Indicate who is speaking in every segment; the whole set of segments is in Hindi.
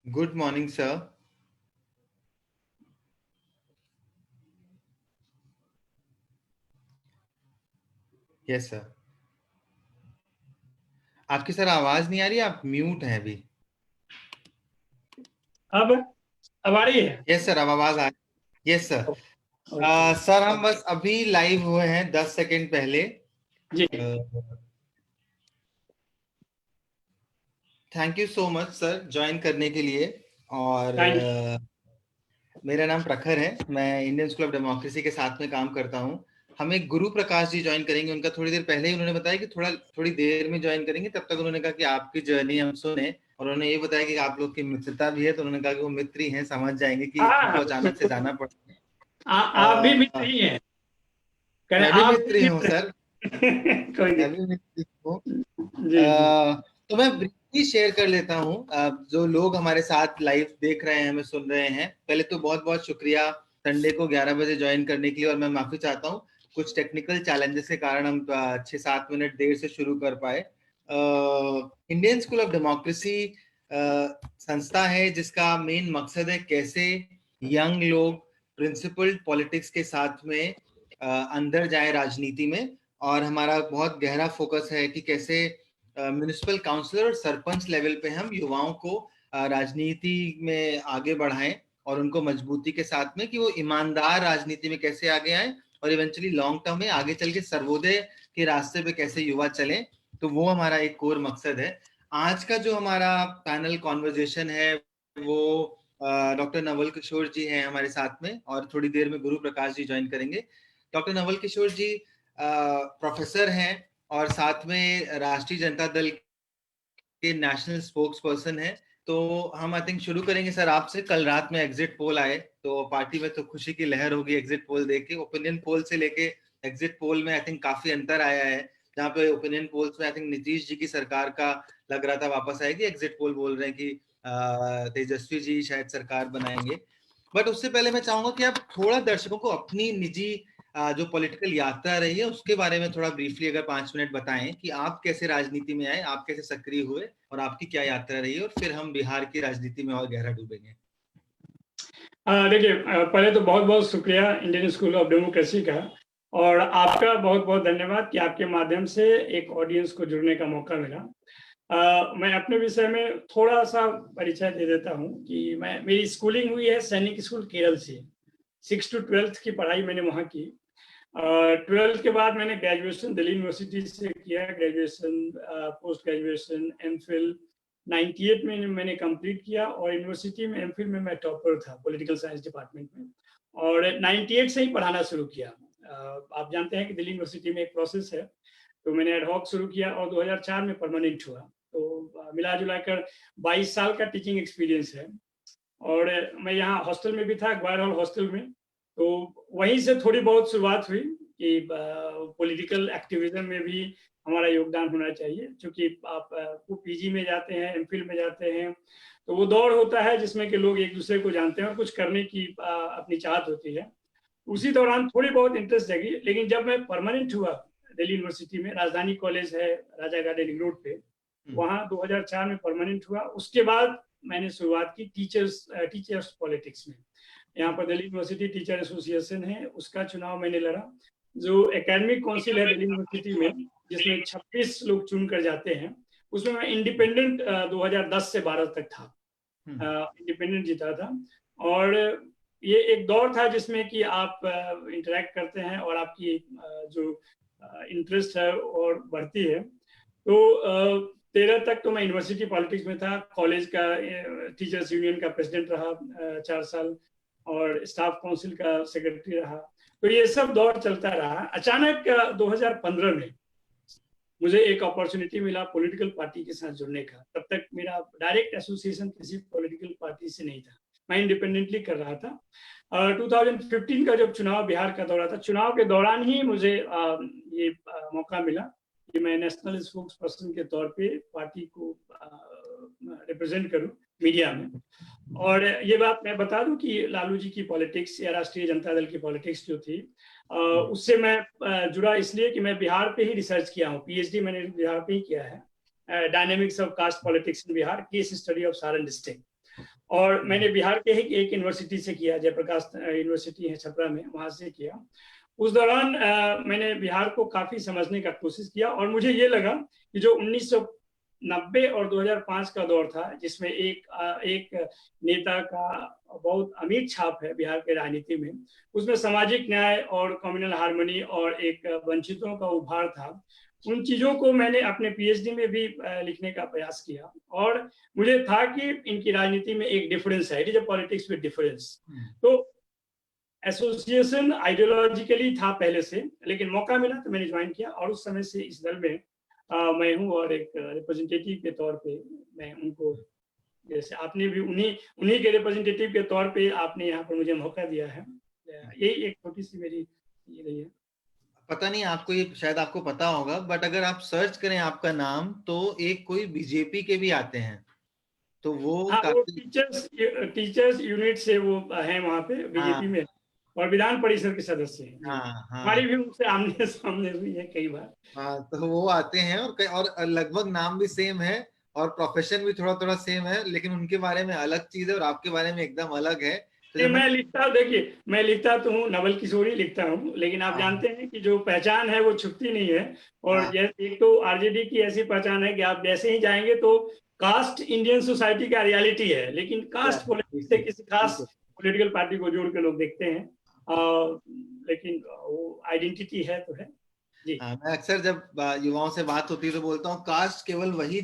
Speaker 1: Good morning, sir. Yes, sir. आपकी सर आवाज नहीं आ रही, आप म्यूट हैं अभी।
Speaker 2: अब आ रही है?
Speaker 1: यस सर, अब आवाज आ रही। Yes sir. सर हम बस अभी लाइव हुए हैं 10 सेकंड पहले
Speaker 2: जी।
Speaker 1: Thank you so much sir join करने के लिए। और मेरा नाम प्रखर है, मैं इंडियन स्कूल ऑफ डेमोक्रेसी के साथ में काम करता हूँ। हमें गुरु प्रकाश जी ज्वाइन करेंगे, उनका थोड़ी देर पहले ही उन्होंने बताया कि थोड़ी देर में ज्वाइन करेंगे। तब तक उन्होंने कहा कि आपकी जर्नी हम सुने, और उन्होंने ये बताया कि आप लोग की मित्रता भी है, तो उन्होंने कहा कि वो मित्र ही हैं, समझ जाएंगे कि उनको अचानक से जाना पड़ा।
Speaker 2: आप भी मित्र ही हैं।
Speaker 1: मैं भी
Speaker 2: आप
Speaker 1: मित्र ही हूँ सर।
Speaker 2: कोई
Speaker 1: मैं भी मित्र ही हूँ।
Speaker 2: जी जी।
Speaker 1: तो मैं ब्रीफली शेयर कर लेता हूँ। जो लोग हमारे साथ लाइव देख रहे हैं, हमें सुन रहे हैं, पहले तो बहुत बहुत शुक्रिया संडे को 11 बजे ज्वाइन करने के लिए। और मैं माफी चाहता हूँ, कुछ टेक्निकल चैलेंजेस के कारण हम 6-7 मिनट देर से शुरू कर पाए। इंडियन स्कूल ऑफ डेमोक्रेसी संस्था है जिसका मेन मकसद है कैसे यंग लोग प्रिंसिपल्ड पॉलिटिक्स के साथ में अंदर जाए राजनीति में। और हमारा बहुत गहरा फोकस है कि कैसे म्युनिसिपल काउंसिलर और सरपंच लेवल पे हम युवाओं को राजनीति में आगे बढ़ाएं, और उनको मजबूती के साथ में कि वो ईमानदार राजनीति में कैसे आगे आए, और इवेंचुअली लॉन्ग टर्म में आगे चल के सर्वोदय के रास्ते पे कैसे युवा चले। तो वो हमारा एक कोर मकसद है। आज का जो हमारा पैनल कॉन्वर्जेशन है वो डॉक्टर नवल किशोर जी हैं हमारे साथ में, और थोड़ी देर में गुरु प्रकाश जी ज्वाइन करेंगे। डॉक्टर नवल किशोर जी प्रोफेसर हैं, और साथ में राष्ट्रीय जनता दल के नेशनल स्पोक्स पर्सन है। तो हम आई थिंक शुरू करेंगे सर आपसे। कल रात में एग्जिट पोल आए, तो पार्टी में तो खुशी की लहर होगी एग्जिट पोल देख के। ओपिनियन पोल से लेके एग्जिट पोल में आई थिंक काफी अंतर आया है, जहाँ पे ओपिनियन पोल्स में आई थिंक नीतीश जी की सरकार का लग रहा था वापस आएगी, एग्जिट पोल बोल रहे हैं कि तेजस्वी जी शायद सरकार बनाएंगे। बट उससे पहले मैं चाहूंगा कि आप थोड़ा दर्शकों को अपनी निजी जो पॉलिटिकल यात्रा रही है उसके बारे में थोड़ा ब्रीफली अगर 5 मिनट बताएं कि आप कैसे राजनीति में आए, आप कैसे सक्रिय हुए, और आपकी क्या यात्रा रही है, और फिर हम बिहार की राजनीति में और गहरा डूबेंगे।
Speaker 2: देखिए, पहले तो बहुत बहुत शुक्रिया इंडियन स्कूल ऑफ डेमोक्रेसी का, और आपका बहुत बहुत धन्यवाद कि आपके माध्यम से एक ऑडियंस को जुड़ने का मौका मिला। मैं अपने विषय में थोड़ा सा परिचय दे देता हूँ कि मेरी स्कूलिंग हुई है सैनिक स्कूल केरल से। 6 to 12th की पढ़ाई मैंने वहाँ की। 12th के बाद मैंने ग्रेजुएशन दिल्ली यूनिवर्सिटी से किया। ग्रेजुएशन, पोस्ट ग्रेजुएशन, एमफिल 98 में मैंने कंप्लीट किया, और यूनिवर्सिटी में एमफिल में मैं टॉपर था पॉलिटिकल साइंस डिपार्टमेंट में, और 98 से ही पढ़ाना शुरू किया। आप जानते हैं कि दिल्ली यूनिवर्सिटी में एक प्रोसेस है, तो मैंने एडहॉक शुरू किया और 2004 में परमानेंट हुआ। तो मिला जुला कर 22 साल का टीचिंग एक्सपीरियंस है। और मैं यहाँ हॉस्टल में भी था, अखबार हॉल हॉस्टल में, तो वहीं से थोड़ी बहुत शुरुआत हुई कि पॉलिटिकल एक्टिविज्म में भी हमारा योगदान होना चाहिए। क्योंकि आप पीजी में जाते हैं, एमफिल में जाते हैं, तो वो दौड़ होता है जिसमें कि लोग एक दूसरे को जानते हैं और कुछ करने की अपनी चाहत होती है। उसी दौरान थोड़ी बहुत इंटरेस्ट जगी, लेकिन जब मैं परमानेंट हुआ दिल्ली यूनिवर्सिटी में, राजधानी कॉलेज है राजा गार्डन रोड पे, वहाँ 2004 में परमानेंट हुआ। उसके बाद मैंने शुरुआत की टीचर्स पॉलिटिक्स में। यहाँ पर दिल्ली यूनिवर्सिटी टीचर एसोसिएशन है, उसका चुनाव मैंने लड़ा। जो एकेडमिक काउंसिल है दिल्ली यूनिवर्सिटी में, जिसमें 26 लोग चुन कर जाते हैं, उसमें मैं इंडिपेंडेंट 2010 से 12 तक था, इंडिपेंडेंट जीता था। और ये एक दौर था जिसमें कि आप इंटरेक्ट करते हैं और आपकी जो इंटरेस्ट है और बढ़ती है। तो 13 तक तो मैं यूनिवर्सिटी पॉलिटिक्स में था। कॉलेज का टीचर्स यूनियन का प्रेसिडेंट रहा 4 साल, और स्टाफ काउंसिल का सेक्रेटरी रहा। तो ये सब दौर चलता रहा। अचानक 2015 में मुझे एक अपॉर्चुनिटी मिला पॉलिटिकल पार्टी के साथ जुड़ने का। तब तक मेरा डायरेक्ट एसोसिएशन किसी पॉलिटिकल पार्टी से नहीं था, मैं इंडिपेंडेंटली कर रहा था। 2015 का जब चुनाव बिहार का दौरा था, चुनाव के दौरान ही मुझे ये मौका मिला कि मैं नेशनल स्पोक्स पर्सन के तौर पे पार्टी को रिप्रेजेंट करूं मीडिया में। और ये बात मैं बता दूं कि लालू जी की पॉलिटिक्स या राष्ट्रीय जनता दल की पॉलिटिक्स जो थी, उससे मैं जुड़ा इसलिए कि मैं बिहार पे ही रिसर्च किया हूँ। पीएचडी मैंने बिहार पे ही किया है, dynamics of caste politics in Bihar, case study of Saran district. और मैंने बिहार के ही एक यूनिवर्सिटी से किया, जयप्रकाश यूनिवर्सिटी है छपरा में, वहां से किया। उस दौरान मैंने बिहार को काफी समझने का कोशिश किया और मुझे ये लगा कि जो 1990 और 2005 का दौर था, जिसमें एक नेता का बहुत अमीर छाप है बिहार के राजनीति में, उसमें सामाजिक न्याय और कम्युनल हार्मनी और एक वंचितों का उभार था। उन चीजों को मैंने अपने पीएचडी में भी लिखने का प्रयास किया और मुझे था कि इनकी राजनीति में एक डिफरेंस है, it is a politics with difference. तो एसोसिएशन आइडियोलॉजिकली था पहले से, लेकिन मौका मिला तो मैंने ज्वाइन किया और उस समय से इस दल में मैं हूँ और एक रिप्रेजेंटेटिव के तौर पे मैं उनको, जैसे आपने भी उन्हीं के रिप्रेजेंटेटिव के तौर पे आपने यहाँ पर मुझे मौका दिया है। यही एक छोटी सी मेरी ये रही है।
Speaker 1: पता नहीं आपको, ये शायद आपको पता होगा, बट अगर आप सर्च करें आपका नाम तो एक कोई बीजेपी के भी आते हैं, तो वो
Speaker 2: हाँ, वो
Speaker 1: काफी।
Speaker 2: टीचर्स यूनिट से वो हैं वहाँ पे बीजेपी
Speaker 1: हाँ
Speaker 2: में, और विधान परिषद के सदस्य हैं जी।
Speaker 1: हाँ हाँ
Speaker 2: हमारी भी उनसे आमने सामने हुई है कई बार।
Speaker 1: हाँ, तो वो आते हैं और लगभग नाम भी सेम है और प्रोफेशन भी थोड़ा थोड़ा सेम है, लेकिन उनके बारे में अलग चीज है और आपके बारे में एकदम अलग है। तो जब
Speaker 2: मैं लिखता, देखिए मैं लिखता तो हूँ, नवल किशोरी लिखता हूँ, लेकिन आप
Speaker 1: हाँ
Speaker 2: जानते हैं कि जो पहचान है वो छुपती नहीं है। और
Speaker 1: हाँ
Speaker 2: एक तो आरजेडी की ऐसी पहचान है कि आप जैसे ही जाएंगे तो कास्ट इंडियन सोसाइटी का रियलिटी है, लेकिन कास्ट पॉलिटिक्स से किसी खास
Speaker 1: बिल्कुल।
Speaker 2: पॉलिटिकल पार्टी को जोड़ के लोग देखते हैं। लेकिन वो आइडेंटिटी है तो है जी।
Speaker 1: हाँ, मैं अक्सर जब युवाओं से बात होती है तो बोलता हूँ कास्ट केवल वही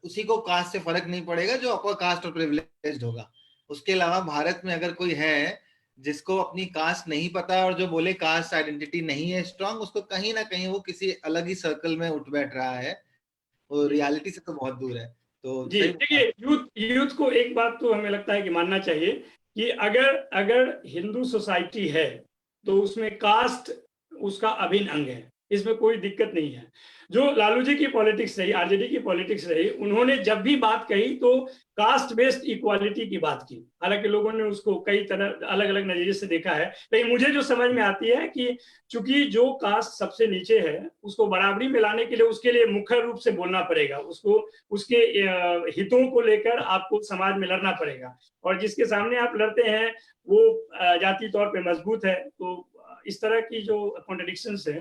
Speaker 1: उसी को कास्ट से फर्क नहीं पड़ेगा जो अपर कास्ट और प्रिविलेज्ड होगा। उसके अलावा भारत में अगर कोई है जिसको अपनी कास्ट नहीं पता और जो बोले कास्ट आइडेंटिटी नहीं है स्ट्रांग, उसको कहीं ना कहीं वो किसी अलग ही सर्कल में उठ बैठ रहा है, वो रियलिटी से तो बहुत दूर है। तो
Speaker 2: जी
Speaker 1: सही
Speaker 2: देखिए, यूथ को एक बात तो हमें लगता है कि मानना चाहिए कि अगर अगर हिंदू सोसाइटी है तो उसमें कास्ट उसका अभिन्न अंग है, इसमें कोई दिक्कत नहीं है। जो लालू जी की पॉलिटिक्स रही, आरजेडी की पॉलिटिक्स रही, उन्होंने जब भी बात कही तो कास्ट बेस्ड इक्वालिटी की बात की। हालांकि लोगों ने उसको कई तरह अलग अलग नजरिए से देखा है, लेकिन मुझे जो समझ में आती है कि चूंकि जो कास्ट सबसे नीचे है उसको बराबरी में लाने के लिए उसके लिए मुख्य रूप से बोलना पड़ेगा, उसको उसके हितों को लेकर आपको समाज में लड़ना पड़ेगा, और जिसके सामने आप लड़ते हैं वो जाति तौर पे मजबूत है। तो इस तरह की जो कॉन्ट्रडिक्शंस है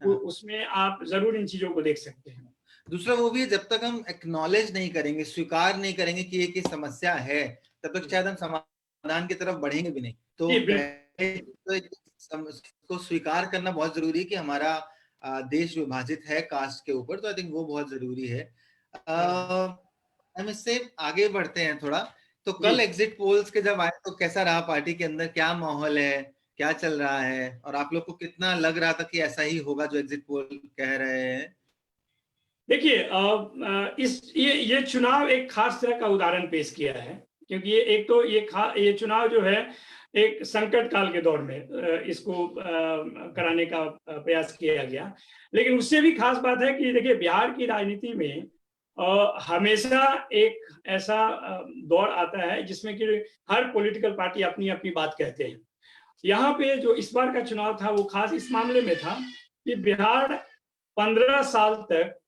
Speaker 1: हाँ।
Speaker 2: उसमें आप जरूर इन चीजों को देख सकते हैं।
Speaker 1: दूसरा वो भी है, जब तक हम एक्नॉलेज नहीं करेंगे, स्वीकार नहीं करेंगे कि ये समस्या है, तब तक शायद हम समाधान की तरफ बढ़ेंगे भी नहीं। तो
Speaker 2: जी
Speaker 1: पहले तो को स्वीकार करना बहुत जरूरी है कि हमारा देश विभाजित है कास्ट के ऊपर, तो आई थिंक वो बहुत जरूरी है। हम इससे आगे बढ़ते हैं थोड़ा। तो कल
Speaker 2: जी
Speaker 1: एग्जिट पोल्स के जब आए तो कैसा रहा, पार्टी के अंदर क्या माहौल है, क्या चल रहा है, और आप लोग को कितना लग रहा था कि ऐसा ही होगा जो एग्जिट पोल कह रहे हैं?
Speaker 2: देखिए, इस ये चुनाव एक खास तरह का उदाहरण पेश किया है, क्योंकि ये एक तो ये चुनाव जो है एक संकट काल के दौर में इसको कराने का प्रयास किया गया। लेकिन उससे भी खास बात है कि देखिए, बिहार की राजनीति में हमेशा एक ऐसा दौर आता है जिसमें कि हर पॉलिटिकल पार्टी अपनी अपनी बात कहते हैं। यहाँ पे जो इस बार का चुनाव था वो खास इस मामले में था कि बिहार 15 साल तक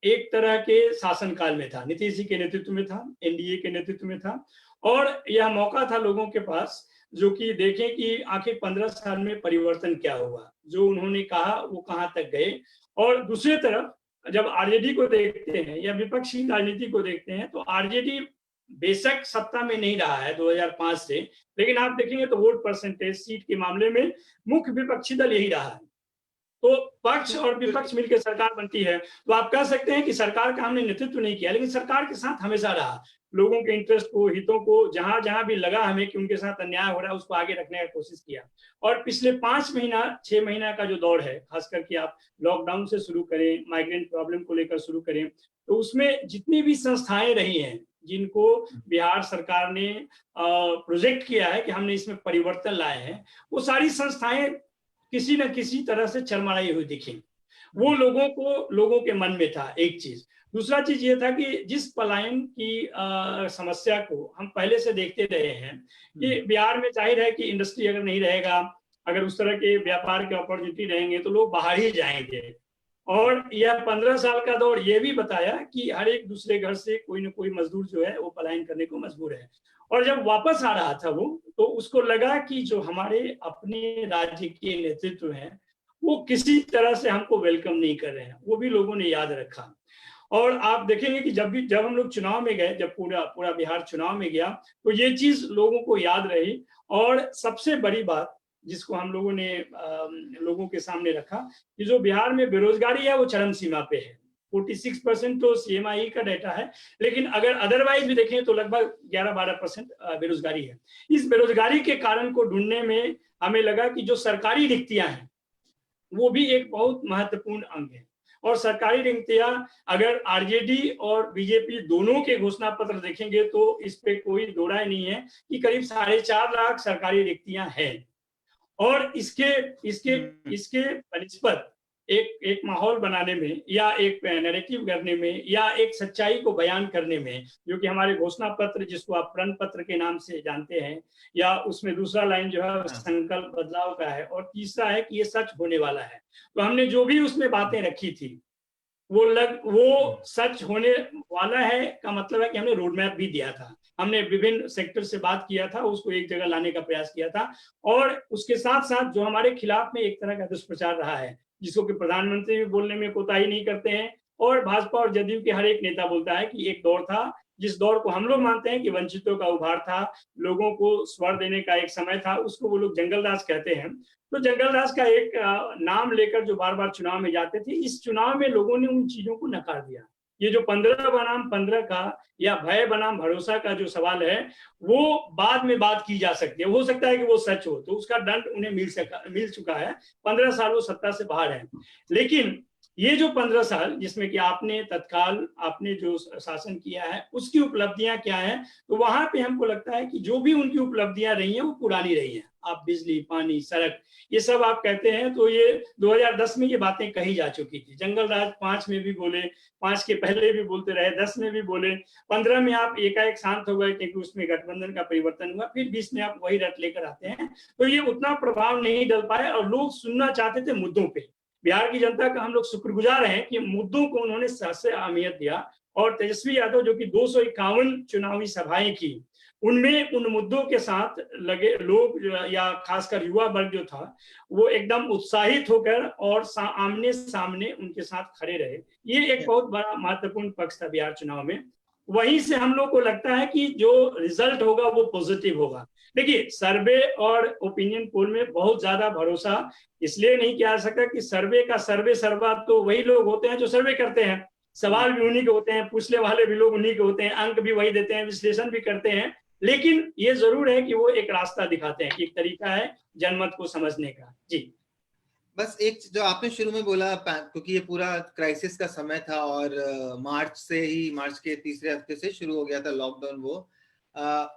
Speaker 2: एक तरह के शासनकाल में था, नीतीश जी के नेतृत्व में था, एनडीए के नेतृत्व में था, और यह मौका था लोगों के पास जो कि देखें कि आखिर 15 साल में परिवर्तन क्या हुआ, जो उन्होंने कहा वो कहां तक गए। और दूसरी तरफ जब आरजेडी को देखते हैं या विपक्षी राजनीति को देखते हैं तो आरजेडी बेशक सत्ता में नहीं रहा है 2005 से, लेकिन आप देखेंगे तो वोट परसेंटेज सीट के मामले में मुख्य विपक्षी दल यही रहा है। तो पक्ष और विपक्ष मिलकर सरकार बनती है, तो आप कह सकते हैं कि सरकार का हमने नेतृत्व नहीं किया, लेकिन सरकार के साथ हमेशा रहा, लोगों के इंटरेस्ट को, हितों को जहां जहां भी लगा हमें कि उनके साथ अन्याय हो रहा है उसको आगे रखने का कोशिश किया। और पिछले 5 महीना 6 महीना का जो दौर है, खास करके आप लॉकडाउन से शुरू करें, माइग्रेंट प्रॉब्लम को लेकर शुरू करें, तो उसमें जितनी भी संस्थाएं रही हैं जिनको बिहार सरकार ने प्रोजेक्ट किया है कि हमने इसमें परिवर्तन लाए हैं, वो सारी संस्थाएं किसी न किसी तरह से चरमराई हुई दिखी। वो लोगों के मन में था एक चीज। दूसरा चीज ये था कि जिस पलायन की समस्या को हम पहले से देखते रहे हैं कि बिहार में जाहिर है कि इंडस्ट्री अगर नहीं रहेगा, अगर उस तरह के व्यापार के अपॉर्चुनिटी रहेंगे तो लोग बाहर ही जाएंगे। और यह 15 साल का दौर ये भी बताया कि हर एक दूसरे घर से कोई ना कोई मजदूर जो है वो पलायन करने को मजबूर है। और जब वापस आ रहा था वो, तो उसको लगा कि जो हमारे अपने राज्य के नेतृत्व हैं वो किसी तरह से हमको वेलकम नहीं कर रहे हैं, वो भी लोगों ने याद रखा। और आप देखेंगे कि जब हम लोग चुनाव में गए, जब पूरा पूरा बिहार चुनाव में गया, तो ये चीज लोगों को याद रही। और सबसे बड़ी बात जिसको हम लोगों ने लोगों के सामने रखा कि जो बिहार में बेरोजगारी है वो चरम सीमा पे है। 46% तो सीएमआई का डेटा है, लेकिन अगर अदरवाइज भी देखें तो लगभग 11-12% बेरोजगारी है। इस बेरोजगारी के कारण को ढूंढने में हमें लगा कि जो सरकारी रिक्तियां हैं वो भी एक बहुत महत्वपूर्ण अंग है। और सरकारी रिक्तियां अगर आरजेडी और बीजेपी दोनों के घोषणा पत्र देखेंगे तो इस पे कोई दो राय नहीं है कि करीब 4.5 लाख सरकारी रिक्तियां हैं। और इसके इसके इसके बनिस्पत एक एक माहौल बनाने में या एक नैरेटिव करने में या एक सच्चाई को बयान करने में, जो कि हमारे घोषणा पत्र जिसको आप प्रण पत्र के नाम से जानते हैं, या उसमें दूसरा लाइन जो है संकल्प बदलाव का है और तीसरा है कि ये सच होने वाला है। तो हमने जो भी उसमें बातें रखी थी वो सच होने वाला है का मतलब है कि हमने रोड मैप भी दिया था। हमने विभिन्न सेक्टर से बात किया था, उसको एक जगह लाने का प्रयास किया था। और उसके साथ साथ जो हमारे खिलाफ में एक तरह का दुष्प्रचार रहा है, जिसको कि प्रधानमंत्री भी बोलने में कोताही नहीं करते हैं, और भाजपा और जदयू के हर एक नेता बोलता है कि एक दौर था जिस दौर को हम लोग मानते हैं कि वंचितों का उभार था, लोगों को स्वर देने का एक समय था, उसको वो लोग जंगल राज कहते हैं। तो जंगल राज का एक नाम लेकर जो बार बार चुनाव में जाते थे, इस चुनाव में लोगों ने उन चीजों को नकार दिया। ये जो 15 बनाम 15 का या भय बनाम भरोसा का जो सवाल है, वो बाद में बात की जा सकती है। हो सकता है कि वो सच हो, तो उसका दंड उन्हें मिल चुका है। 15 साल वो सत्ता से बाहर है। लेकिन ये जो 15 साल जिसमें कि आपने तत्काल आपने जो शासन किया है उसकी उपलब्धियां क्या है, तो वहां पे हमको लगता है कि जो भी उनकी उपलब्धियां रही हैं वो पुरानी रही हैं। आप बिजली, पानी, सड़क, ये सब आप कहते हैं तो ये 2010 में ये बातें कही जा चुकी थी। जंगल राज 5 में भी बोले, 5 के पहले भी बोलते रहे, 10 में भी बोले, 15 में आप एकाएक शांत हो गए क्योंकि उसमें गठबंधन का परिवर्तन हुआ, फिर 20 में आप वही रट लेकर आते हैं। तो ये उतना प्रभाव नहीं डल पाए और लोग सुनना चाहते थे मुद्दों पे। बिहार की जनता का हम लोग शुक्रगुजार हैं कि मुद्दों को उन्होंने सबसे अहमियत दिया। और तेजस्वी यादव जो कि 251 चुनावी सभाएं की, उनमें उन मुद्दों के साथ लगे लोग या खासकर युवा वर्ग जो था वो एकदम उत्साहित होकर और आमने सामने उनके साथ खड़े रहे। ये एक बहुत बड़ा महत्वपूर्ण पक्ष था बिहार चुनाव में। वहीं से हम लोग को लगता है कि जो रिजल्ट होगा वो पॉजिटिव होगा। देखिए, सर्वे और ओपिनियन पोल में बहुत ज्यादा भरोसा इसलिए नहीं किया जा सकता कि सर्वे का सर्वे सर्वा तो वही लोग होते हैं जो सर्वे करते हैं, सवाल भी उन्हीं के होते हैं, पूछने वाले भी लोग उन्हीं के होते हैं, अंक भी वही देते हैं, विश्लेषण भी करते हैं। लेकिन ये जरूर है कि वो एक रास्ता दिखाते हैं, एक तरीका है जनमत को समझने का। जी,
Speaker 1: बस एक जो आपने शुरू में बोला, क्योंकि ये पूरा क्राइसिस का समय था और मार्च के तीसरे हफ्ते से शुरू हो गया था लॉकडाउन। वो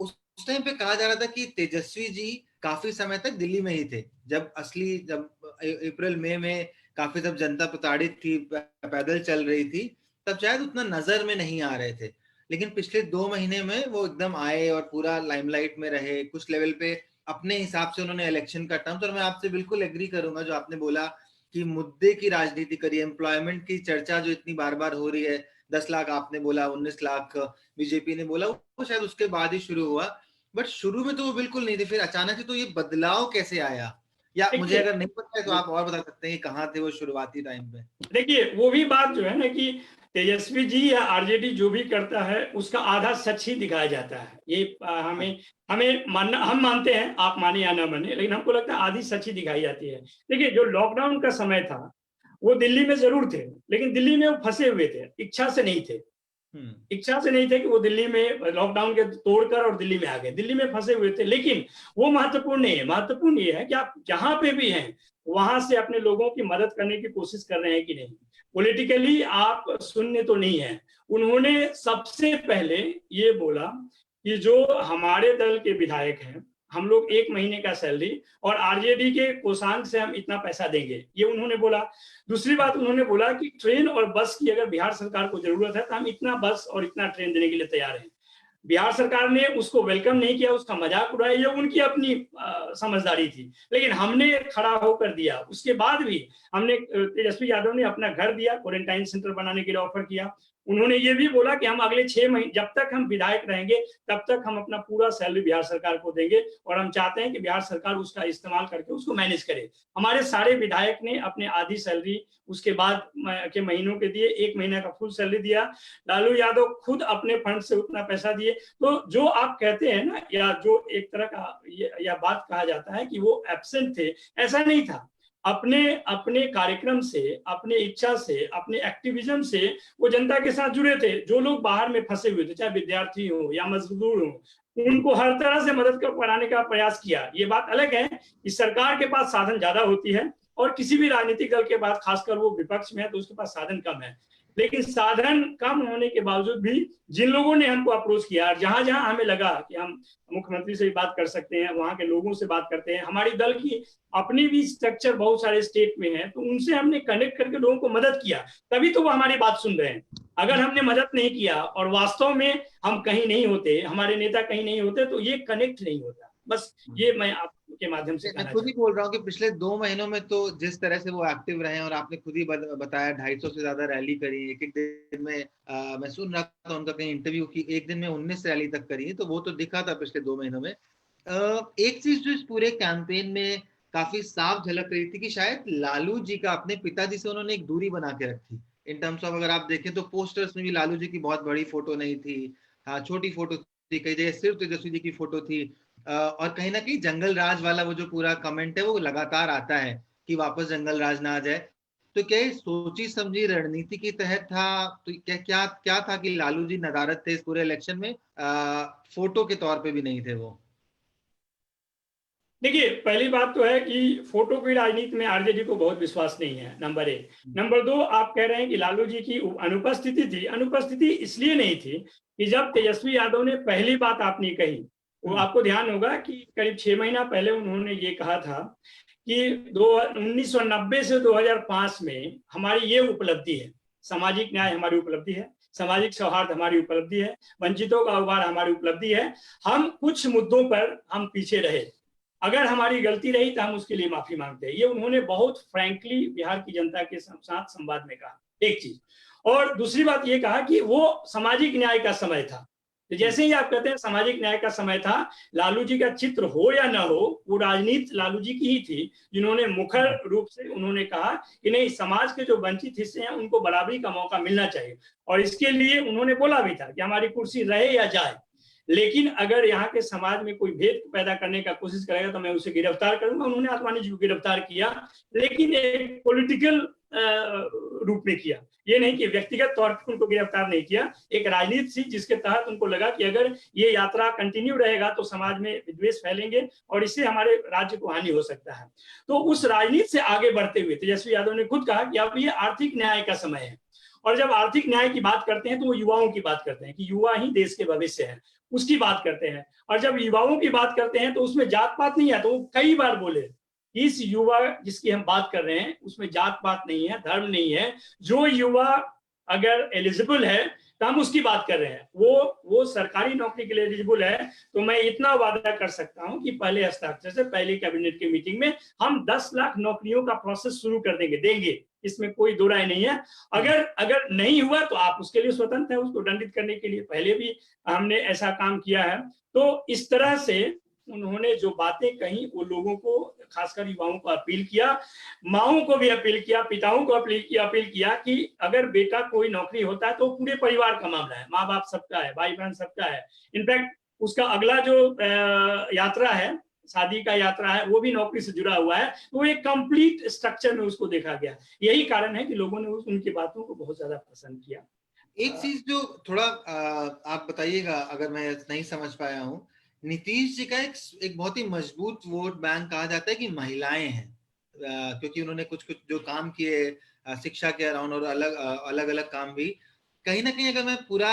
Speaker 1: उस टाइम पे कहा जा रहा था कि तेजस्वी जी काफी समय तक दिल्ली में ही थे। जब अप्रैल मई में काफी जब जनता प्रताड़ित थी, पैदल चल रही थी, तब शायद उतना नजर में नहीं आ रहे थे। लेकिन पिछले 2 महीने में वो एकदम आए और पूरा लाइमलाइट में रहे। कुछ लेवल पे अपने हिसाब से उन्होंने इलेक्शन का टर्म्स, और मैं आपसे बिल्कुल एग्री करूंगा जो आपने बोला कि मुद्दे की राजनीति करी। एम्प्लॉयमेंट की चर्चा जो इतनी बार बार हो रही है, 10 लाख आपने बोला, 19 लाख बीजेपी ने बोला, वो शायद उसके बाद ही शुरू हुआ। बट शुरू में तो वो बिल्कुल नहीं थे। फिर अचानक से तो ये बदलाव कैसे आया, या मुझे अगर नहीं पता है तो आप और बता सकते हैं कि कहाँ थे वो शुरुआती टाइम पे।
Speaker 2: देखिए वो भी बात जो है ना कि तेजस्वी जी या आरजेडी जो भी करता है उसका आधा सच ही दिखाया जाता है। ये हमें हमें मानना, हम मानते हैं, आप माने या ना माने, लेकिन हमको लगता है आधी सच ही दिखाई जाती है। देखिए, जो लॉकडाउन का समय था वो दिल्ली में जरूर थे, लेकिन दिल्ली में वो फंसे हुए थे, इच्छा से नहीं थे। इच्छा से नहीं थे कि वो दिल्ली में लॉकडाउन के तोड़कर और दिल्ली में आ गए, दिल्ली में फंसे हुए थे। लेकिन वो महत्वपूर्ण नहीं है। महत्वपूर्ण ये है कि आप जहां पे भी हैं वहां से अपने लोगों की मदद करने की कोशिश कर रहे हैं कि नहीं। पॉलिटिकली आप शून्य तो नहीं है। उन्होंने सबसे पहले ये बोला कि जो हमारे दल के विधायक हैं, हम लोग 1 महीने का सैलरी और आरजेडी के कोषांग से हम इतना पैसा देंगे, ये उन्होंने बोला। दूसरी बात उन्होंने बोला कि ट्रेन और बस की अगर बिहार सरकार को जरूरत है तो हम इतना बस और इतना ट्रेन देने के लिए तैयार हैं। बिहार सरकार ने उसको वेलकम नहीं किया, उसका मजाक उड़ाया, ये उनकी अपनी समझदारी थी। लेकिन हमने खड़ा होकर दिया। उसके बाद भी हमने तेजस्वी यादव ने अपना घर दिया, क्वारंटाइन सेंटर बनाने के लिए ऑफर किया। उन्होंने ये भी बोला कि हम अगले 6 महीने जब तक हम विधायक रहेंगे तब तक हम अपना पूरा सैलरी बिहार सरकार को देंगे और हम चाहते हैं कि बिहार सरकार उसका इस्तेमाल करके उसको मैनेज करे। हमारे सारे विधायक ने अपने आधी सैलरी उसके बाद के महीनों के दिए, 1 महीने का फुल सैलरी दिया। लालू यादव खुद अपने फंड से उतना पैसा दिए। तो जो आप कहते हैं ना, या जो एक तरह का यह बात कहा जाता है कि वो एब्सेंट थे, ऐसा नहीं था। अपने अपने कार्यक्रम से, अपने इच्छा से, अपने एक्टिविज्म से वो जनता के साथ जुड़े थे। जो लोग बाहर में फंसे हुए थे, चाहे विद्यार्थी हो या मजदूर हो, उनको हर तरह से मदद कराने का प्रयास किया। ये बात अलग है कि सरकार के पास साधन ज्यादा होती है और किसी भी राजनीतिक दल के पास, खासकर वो विपक्ष में है, तो उसके पास साधन कम है। लेकिन साधन कम होने के बावजूद भी जिन लोगों ने हमको अप्रोच किया और जहां जहां हमें लगा कि हम मुख्यमंत्री से भी बात कर सकते हैं, वहां के लोगों से बात करते हैं, हमारी दल की अपनी भी स्ट्रक्चर बहुत सारे स्टेट में है, तो उनसे हमने कनेक्ट करके लोगों को मदद किया, तभी तो वो हमारी बात सुन रहे हैं। अगर हमने मदद नहीं किया और वास्तव में हम कहीं नहीं होते, हमारे नेता कहीं नहीं होते, तो ये कनेक्ट नहीं होता। बस ये मैं आपके माध्यम से
Speaker 1: मैं
Speaker 2: कहना
Speaker 1: खुद ही
Speaker 2: चाहता
Speaker 1: बोल रहा हूँ कि पिछले 2 महीनों में तो जिस तरह से वो एक्टिव रहे हैं, और आपने खुद ही बताया 250 से ज्यादा रैली करी, एक एक दिन में मैं सुन रहा था उनका कहीं इंटरव्यू की, एक दिन में 19 रैली तक करी है, तो वो तो दिखा था पिछले 2 महीनों में। एक चीज जो इस पूरे कैंपेन में काफी साफ झलक रही थी कि शायद लालू जी का अपने पिताजी से उन्होंने एक दूरी बना के रखी। इन टर्म्स ऑफ अगर आप देखें तो पोस्टर्स में भी लालू जी की बहुत बड़ी फोटो नहीं थी, हाँ छोटी फोटो थी, कई जगह सिर्फ तेजस्वी जी की फोटो थी। और कहीं ना कहीं जंगल राज वाला वो जो पूरा कमेंट है वो लगातार आता है कि वापस जंगल राज ना आ जाए। तो क्या ये सोची समझी रणनीति के तहत था? तो क्या क्या क्या था कि लालू जी नदारद थे इस पूरे इलेक्शन में, फोटो के तौर पे भी नहीं थे वो?
Speaker 2: देखिए, पहली बात तो है कि फोटो की राजनीति में आरजेडी को बहुत विश्वास नहीं है, नंबर 1। नंबर 2, आप कह रहे हैं कि लालू जी की अनुपस्थिति थी। अनुपस्थिति इसलिए नहीं थी कि जब तेजस्वी यादव ने पहली बात आपने कही, वो आपको ध्यान होगा कि करीब 6 महीना पहले उन्होंने ये कहा था कि 1990 से 2005 में हमारी ये उपलब्धि है, सामाजिक न्याय हमारी उपलब्धि है, सामाजिक सौहार्द हमारी उपलब्धि है, वंचितों का उबार हमारी उपलब्धि है। हम कुछ मुद्दों पर हम पीछे रहे, अगर हमारी गलती रही तो हम उसके लिए माफी मांगते हैं। ये उन्होंने बहुत फ्रैंकली बिहार की जनता के साथ संवाद में कहा, एक चीज। और दूसरी बात ये कहा कि वो सामाजिक न्याय का समय था। तो जैसे ही आप कहते हैं सामाजिक न्याय का समय था, लालू जी का चित्र हो या ना हो, वो राजनीति लालू जी की ही थी, जिन्होंने मुखर रूप से उन्होंने कहा कि नहीं, समाज के जो वंचित हिस्से हैं उनको बराबरी का मौका मिलना चाहिए। और इसके लिए उन्होंने बोला भी था कि हमारी कुर्सी रहे या जाए, लेकिन अगर यहाँ के समाज में कोई भेद पैदा करने का कोशिश करेगा तो मैं उसे गिरफ्तार करूंगा। उन्होंने आडवाणी जी को गिरफ्तार किया, लेकिन एक पॉलिटिकल रूप में किया, ये नहीं कि व्यक्तिगत तौर पर उनको गिरफ्तार नहीं किया। एक राजनीति थी जिसके तहत उनको लगा कि अगर ये यात्रा कंटिन्यू रहेगा तो समाज में विद्वेष फैलेंगे और इससे हमारे राज्य को हानि हो सकता है। तो उस राजनीति से आगे बढ़ते हुए तेजस्वी यादव ने खुद कहा कि अब ये आर्थिक न्याय का समय है। और जब आर्थिक न्याय की बात करते हैं तो वो युवाओं की बात करते हैं कि युवा ही देश के भविष्य है, उसकी बात करते हैं। और जब युवाओं की बात करते हैं तो उसमें जात पात नहीं है। तो वो कई बार बोले, इस युवा जिसकी हम बात कर रहे हैं उसमें जात पात नहीं है, धर्म नहीं है। जो युवा अगर एलिजिबल है तो हम उसकी बात कर रहे हैं, वो सरकारी नौकरी के लिए एलिजिबल है। तो मैं इतना वादा कर सकता हूं कि पहले हस्ताक्षर से पहले कैबिनेट की मीटिंग में हम 10 लाख नौकरियों का प्रोसेस शुरू कर देंगे, इसमें कोई दो राय नहीं है। अगर नहीं हुआ तो आप उसके लिए स्वतंत्र है, उसको दंडित करने के लिए पहले भी हमने ऐसा काम किया है। तो इस तरह से उन्होंने जो बातें कही वो लोगों को, खासकर युवाओं को अपील किया, माओं को भी अपील किया, पिताओं को अपील किया कि अगर बेटा कोई नौकरी होता है तो पूरे परिवार का मामला है, माँ बाप सबका है, भाई बहन सबका है। इनफैक्ट उसका अगला जो यात्रा है, शादी का यात्रा है, वो भी नौकरी से जुड़ा हुआ है। तो एक कंप्लीट स्ट्रक्चर में उसको देखा गया। यही कारण है कि लोगों ने उनकी बातों को बहुत ज्यादा पसंद किया।
Speaker 1: एक चीज जो थोड़ा आप बताइएगा अगर मैं नहीं समझ पाया हूँ, नीतीश जी का एक बहुत ही मजबूत वोट बैंक कहा जाता है कि महिलाएं हैं, क्योंकि उन्होंने कुछ कुछ जो काम किए शिक्षा के अराउंड और अलग अलग काम भी। कहीं ना कहीं अगर मैं पूरा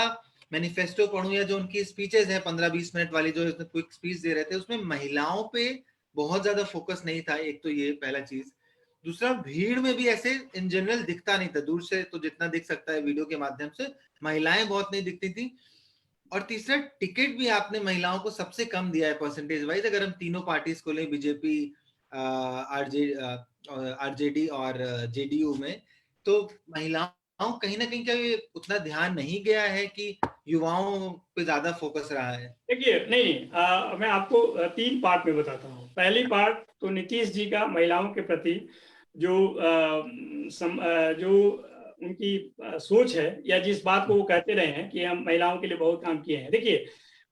Speaker 1: मैनिफेस्टो पढ़ूं या जो उनकी स्पीचेस है 15-20 मिनट वाली जो क्विक स्पीच दे रहे थे, उसमें महिलाओं पे बहुत ज्यादा फोकस नहीं था। एक तो ये पहला चीज। दूसरा, भीड़ में भी ऐसे इन जनरल दिखता नहीं था, दूर से तो जितना दिख सकता है वीडियो के माध्यम से महिलाएं बहुत नहीं दिखती थी। और तीसरा, टिकट भी आपने महिलाओं को सबसे कम दिया है परसेंटेज वाइज, अगर हम तीनों पार्टीज को लें, बीजेपी, आरजेडी और जेडीयू में, तो महिलाओं कहीं ना कहीं क्या ये उतना ध्यान नहीं गया है कि युवाओं पे ज्यादा फोकस रहा है?
Speaker 2: देखिए नहीं, मैं आपको 3 पार्ट में बताता हूँ। पहली पार्ट तो नीतीश जी का महिलाओं के प्रति जो जो उनकी सोच है, या जिस बात को वो कहते रहे हैं कि हम महिलाओं के लिए बहुत काम किए हैं। देखिए,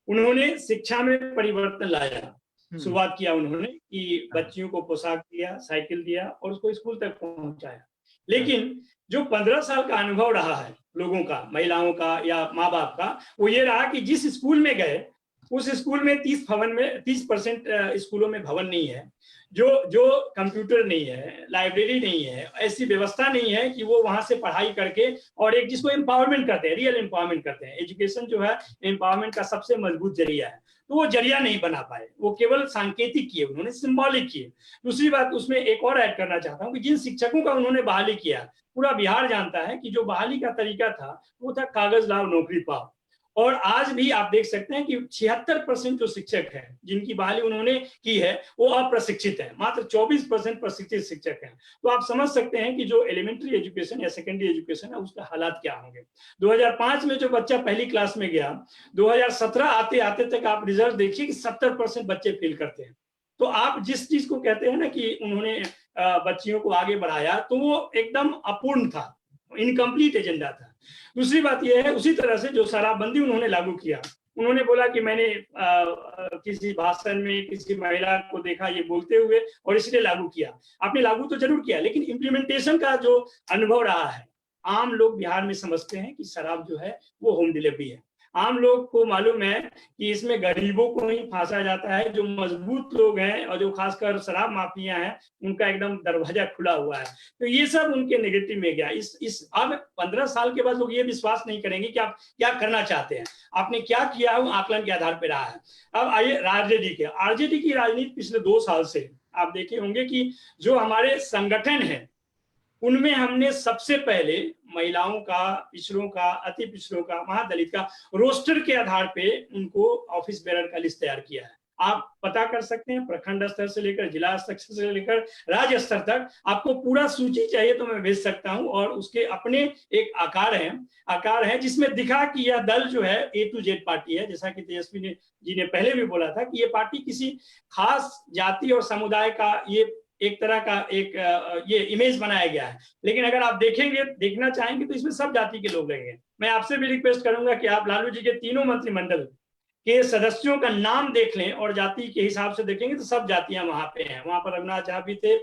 Speaker 2: उन्होंने शिक्षा में परिवर्तन लाया, शुरुआत किया उन्होंने कि बच्चियों को पोशाक दिया, साइकिल दिया और उसको स्कूल तक पहुंचाया। लेकिन जो 15 साल का अनुभव रहा है लोगों का, महिलाओं का या माँ बाप का, वो ये रहा कि जिस स्कूल में गए उस स्कूल में 30% स्कूलों में भवन नहीं है, जो जो कंप्यूटर नहीं है, लाइब्रेरी नहीं है, ऐसी व्यवस्था नहीं है कि वो वहां से पढ़ाई करके और एक जिसको एम्पावरमेंट करते हैं, रियल एम्पावरमेंट करते हैं। एजुकेशन जो है एम्पावरमेंट का सबसे मजबूत जरिया है, तो वो जरिया नहीं बना पाए, वो केवल सांकेतिक किए, उन्होंने सिंबॉलिक किए। दूसरी बात उसमें एक और ऐड करना चाहता हूँ कि जिन शिक्षकों का उन्होंने बहाली किया, पूरा बिहार जानता है कि जो बहाली का तरीका था वो था कागज लाओ नौकरी पाओ। और आज भी आप देख सकते हैं कि 76% जो शिक्षक हैं जिनकी बहाली उन्होंने की है वो अप्रशिक्षित है, मात्र 24% प्रशिक्षित शिक्षक हैं। तो आप समझ सकते हैं कि जो एलिमेंट्री एजुकेशन या सेकेंडरी एजुकेशन है उसका हालात क्या होंगे। 2005 में जो बच्चा पहली क्लास में गया, 2017 आते आते तक आप रिजल्ट देखिए कि 70% बच्चे फेल करते हैं। तो आप जिस चीज को कहते हैं ना कि उन्होंने बच्चियों को आगे बढ़ाया, तो वो एकदम अपूर्ण था, इनकम्प्लीट एजेंडा था। दूसरी बात यह है, उसी तरह से जो शराबबंदी उन्होंने लागू किया, उन्होंने बोला कि मैंने किसी भाषण में किसी महिला को देखा ये बोलते हुए और इसलिए लागू किया। आपने लागू तो जरूर किया, लेकिन इम्प्लीमेंटेशन का जो अनुभव रहा है, आम लोग बिहार में समझते हैं कि शराब जो है वो होम डिलीवरी है। आम लोग को मालूम है कि इसमें गरीबों को ही फांसा जाता है, जो मजबूत लोग हैं और जो खासकर शराब माफिया हैं उनका एकदम दरवाजा खुला हुआ है। तो ये सब उनके नेगेटिव में गया। इस अब 15 साल के बाद लोग ये विश्वास नहीं करेंगे कि आप क्या करना चाहते हैं, आपने क्या किया है, वो आकलन के आधार पर रहा है। अब आइए आरजेडी की राजनीति पिछले 2 साल से आप देखे होंगे कि जो हमारे संगठन है उनमें हमने सबसे पहले महिलाओं का, पिछड़ों का, अति पिछड़ों का, महादलित का रोस्टर के आधार पे उनको ऑफिस बेरर का लिस्ट तैयार किया है। आप पता कर सकते हैं, प्रखंड स्तर से लेकर जिला स्तर से लेकर राज्य स्तर तक आपको पूरा सूची चाहिए तो मैं भेज सकता हूं। और उसके अपने एक आकार है जिसमें दिखा कि यह दल जो है ए टू जेड पार्टी है। जैसा कि तेजस्वी जी ने पहले भी बोला था कि ये पार्टी किसी खास जाति और समुदाय का ये एक तरह का एक ये इमेज बनाया गया है। लेकिन अगर आप देखेंगे, देखना चाहेंगे तो इसमें सब जाति के लोग रहेंगे। मैं आपसे भी रिक्वेस्ट करूंगा कि आप लालू जी के तीनों मंत्रिमंडल के सदस्यों का नाम देख लें और जाति के हिसाब से देखेंगे तो सब जातियां वहां पे हैं। वहां पर रघुनाथ झा भी थे,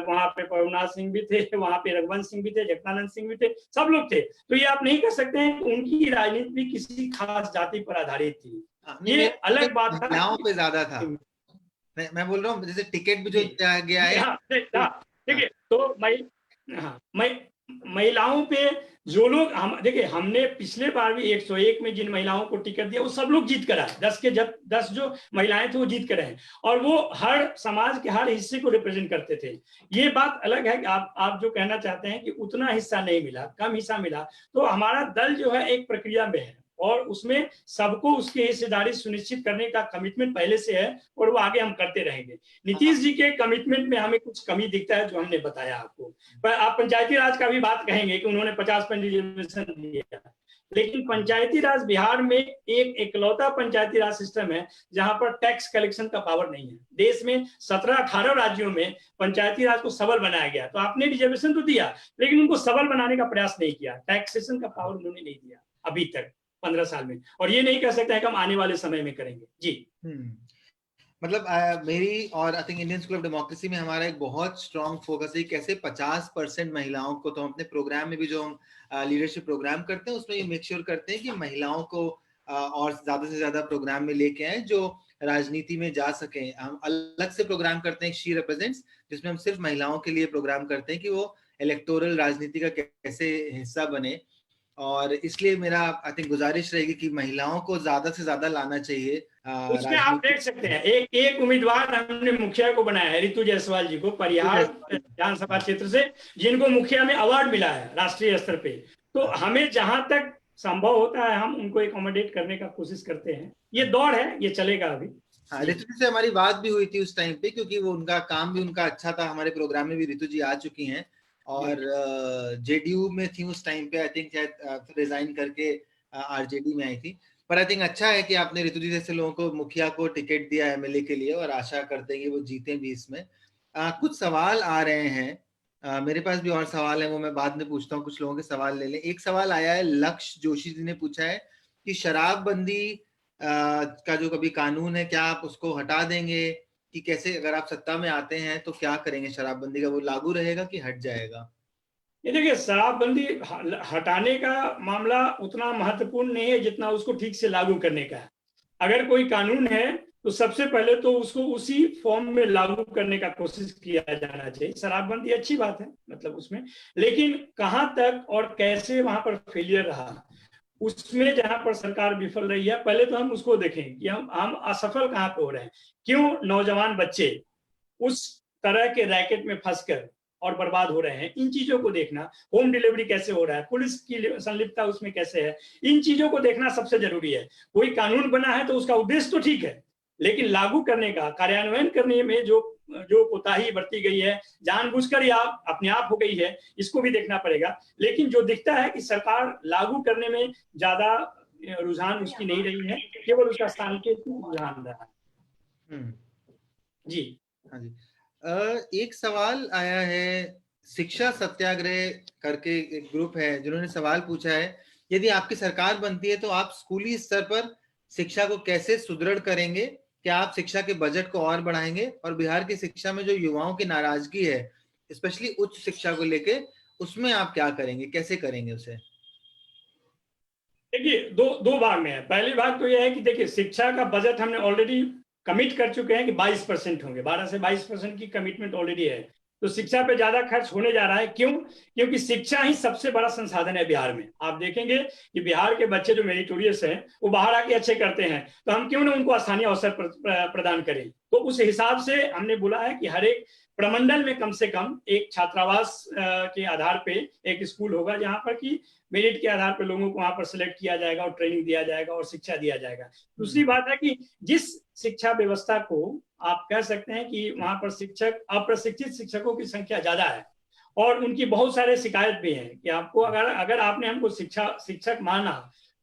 Speaker 2: वहां पे पवनाथ सिंह भी थे, वहां पे रघुवंश सिंह भी थे, जगदानंद सिंह भी थे, सब लोग थे। तो ये आप नहीं कर सकते हैं कि उनकी राजनीति भी किसी खास जाति पर आधारित थी। ये अलग बात था,
Speaker 1: महिलाओं पे ज्यादा था। मैं बोल रहा हूँ जैसे टिकट भी जो दिया गया है।
Speaker 2: ठीक है, तो महिलाओं पे जो लोग हम देखिए, हमने पिछले बार भी 101 में जिन महिलाओं को टिकट दिया वो सब लोग जीत कर आए। 10 जो महिलाएं थे वो जीत कर आए और वो हर समाज के हर हिस्से को रिप्रेजेंट करते थे। ये बात अलग है कि आप जो कहना चाहते हैं कि उतना हिस्सा नहीं मिला, कम हिस्सा मिला, तो हमारा दल जो है एक प्रक्रिया में है और उसमें सबको उसकी हिस्सेदारी सुनिश्चित करने का कमिटमेंट पहले से है और वो आगे हम करते रहेंगे। नीतीश जी के कमिटमेंट में हमें कुछ कमी दिखता है जो हमने बताया आपको। पर आप पंचायती राज का भी बात कहेंगे कि उन्होंने 50% रिजर्वेशन दिया, लेकिन पंचायती राज बिहार में एक एकलौता पंचायती राज सिस्टम है जहां पर टैक्स कलेक्शन का पावर नहीं है। देश में 17-18 राज्यों में पंचायती राज को सबल बनाया गया। तो आपने रिजर्वेशन तो दिया लेकिन उनको सबल बनाने का प्रयास नहीं किया, टैक्सेशन का पावर उन्होंने नहीं दिया अभी तक 15 साल में, और ये नहीं कह सकते हैं कि हम आने वाले समय में करेंगे। जी
Speaker 1: मतलब मेरी और I think Indian school of democracy में हमारा एक बहुत स्ट्रॉन्ग फोकस है कैसे 50% महिलाओं को, तो हम अपने प्रोग्राम में भी जो हम लीडरशिप प्रोग्राम करते हैं उसमें ये मेक श्योर करते हैं कि महिलाओं को और ज्यादा से ज्यादा प्रोग्राम में लेके आए जो राजनीति में जा सके। हम अलग से प्रोग्राम करते हैं शी रिप्रेजेंट्स, जिसमें हम सिर्फ महिलाओं के लिए प्रोग्राम करते हैं कि वो इलेक्टोरल राजनीति का कैसे हिस्सा बने। और इसलिए मेरा आई थिंक गुजारिश रहेगी कि महिलाओं को ज्यादा से ज्यादा लाना चाहिए।
Speaker 2: उसमें आप देख सकते हैं एक उम्मीदवार हमने मुखिया को बनाया है, रितु जायसवाल जी को, परिहार विधानसभा क्षेत्र से, जिनको मुखिया में अवार्ड मिला है राष्ट्रीय स्तर पे। तो हमें जहां तक संभव होता है हम उनको एकोमोडेट करने का कोशिश करते हैं। ये दौड़ है, ये चलेगा अभी।
Speaker 1: हाँ, रितु जी से हमारी बात भी हुई थी उस टाइम पे, क्योंकि वो उनका काम भी उनका अच्छा था। हमारे प्रोग्राम में भी रितु जी आ चुकी हैं, और जेडीयू में थी उस टाइम पे, आई थिंक शायद रिजाइन करके आरजेडी में आई थी। पर आई थिंक अच्छा है कि आपने ऋतु जी जैसे लोगों को, मुखिया को टिकट दिया एमएलए के लिए, और आशा करते हैं कि वो जीते भी इसमें। कुछ सवाल आ रहे हैं, मेरे पास भी और सवाल है, वो मैं बाद में पूछता हूँ, कुछ लोगों के सवाल ले लें। एक सवाल आया है, लक्ष्य जोशी जी ने पूछा है कि शराबबंदी का जो कभी कानून है, क्या आप उसको हटा देंगे, कि कैसे अगर आप सत्ता में आते हैं तो क्या करेंगे, शराबबंदी का वो लागू रहेगा कि हट जाएगा?
Speaker 2: ये देखिए, शराबबंदी हटाने का मामला उतना महत्वपूर्ण नहीं है जितना उसको ठीक से लागू करने का है। अगर कोई कानून है तो सबसे पहले तो उसको उसी फॉर्म में लागू करने का कोशिश किया जाना चाहिए। शराबबंदी अच्छी बात है, मतलब उसमें, लेकिन कहां तक और कैसे वहां पर फेलियर रहा, उसमें जहां पर सरकार विफल रही है, पहले तो हम उसको देखें कि हम असफल कहां पे हो रहे हैं, क्यों नौजवान बच्चे उस तरह के रैकेट में फंसकर और बर्बाद हो रहे हैं। इन चीजों को देखना, होम डिलीवरी कैसे हो रहा है, पुलिस की संलिप्तता उसमें कैसे है, इन चीजों को देखना सबसे जरूरी है। कोई कानून बना है तो उसका उद्देश्य तो ठीक है, लेकिन लागू करने का, कार्यान्वयन करने में जो जो कोताही बरती गई है, जानबूझकर या अपने आप हो गई है, इसको भी देखना पड़ेगा। लेकिन जो दिखता है कि सरकार लागू करने में ज्यादा रुझान उसकी नहीं रही है, केवल उसका सांकेतिक रुझान रहा है। जी
Speaker 1: हाँ जी। एक सवाल आया है, शिक्षा सत्याग्रह करके एक ग्रुप है जिन्होंने सवाल पूछा है, यदि आपकी सरकार बनती है तो आप स्कूली स्तर पर शिक्षा को कैसे सुदृढ़ करेंगे? क्या आप शिक्षा के बजट को और बढ़ाएंगे? और बिहार की शिक्षा में जो युवाओं की नाराजगी है, स्पेशली उच्च शिक्षा को लेके, उसमें आप क्या करेंगे, कैसे करेंगे उसे?
Speaker 2: देखिए, दो दो भाग में है। पहली भाग तो यह है कि देखिए, शिक्षा का बजट हमने ऑलरेडी कमिट कर चुके हैं कि 22% होंगे, 12 से 22% की कमिटमेंट ऑलरेडी है। तो शिक्षा पे ज्यादा खर्च होने जा रहा है। क्यों? क्योंकि शिक्षा ही सबसे बड़ा संसाधन है बिहार में। आप देखेंगे कि बिहार के बच्चे जो मेरिटोरियस हैं, वो बाहर आके अच्छे करते हैं, तो हम क्यों ना उनको स्थानीय अवसर प्रदान करें। तो उस हिसाब से हमने बोला है कि हर एक प्रमंडल में कम से कम एक छात्रावास के आधार पे एक स्कूल होगा, जहां पर कि मेरिट के आधार पर लोगों को वहां पर सिलेक्ट किया जाएगा और ट्रेनिंग दिया जाएगा और शिक्षा दिया जाएगा। दूसरी बात है कि जिस शिक्षा व्यवस्था को आप कह सकते हैं कि वहां पर शिक्षक, अप्रशिक्षित शिक्षकों की संख्या ज्यादा है और उनकी बहुत सारे शिकायत भी हैं कि आपको अगर अगर आपने हमको शिक्षक माना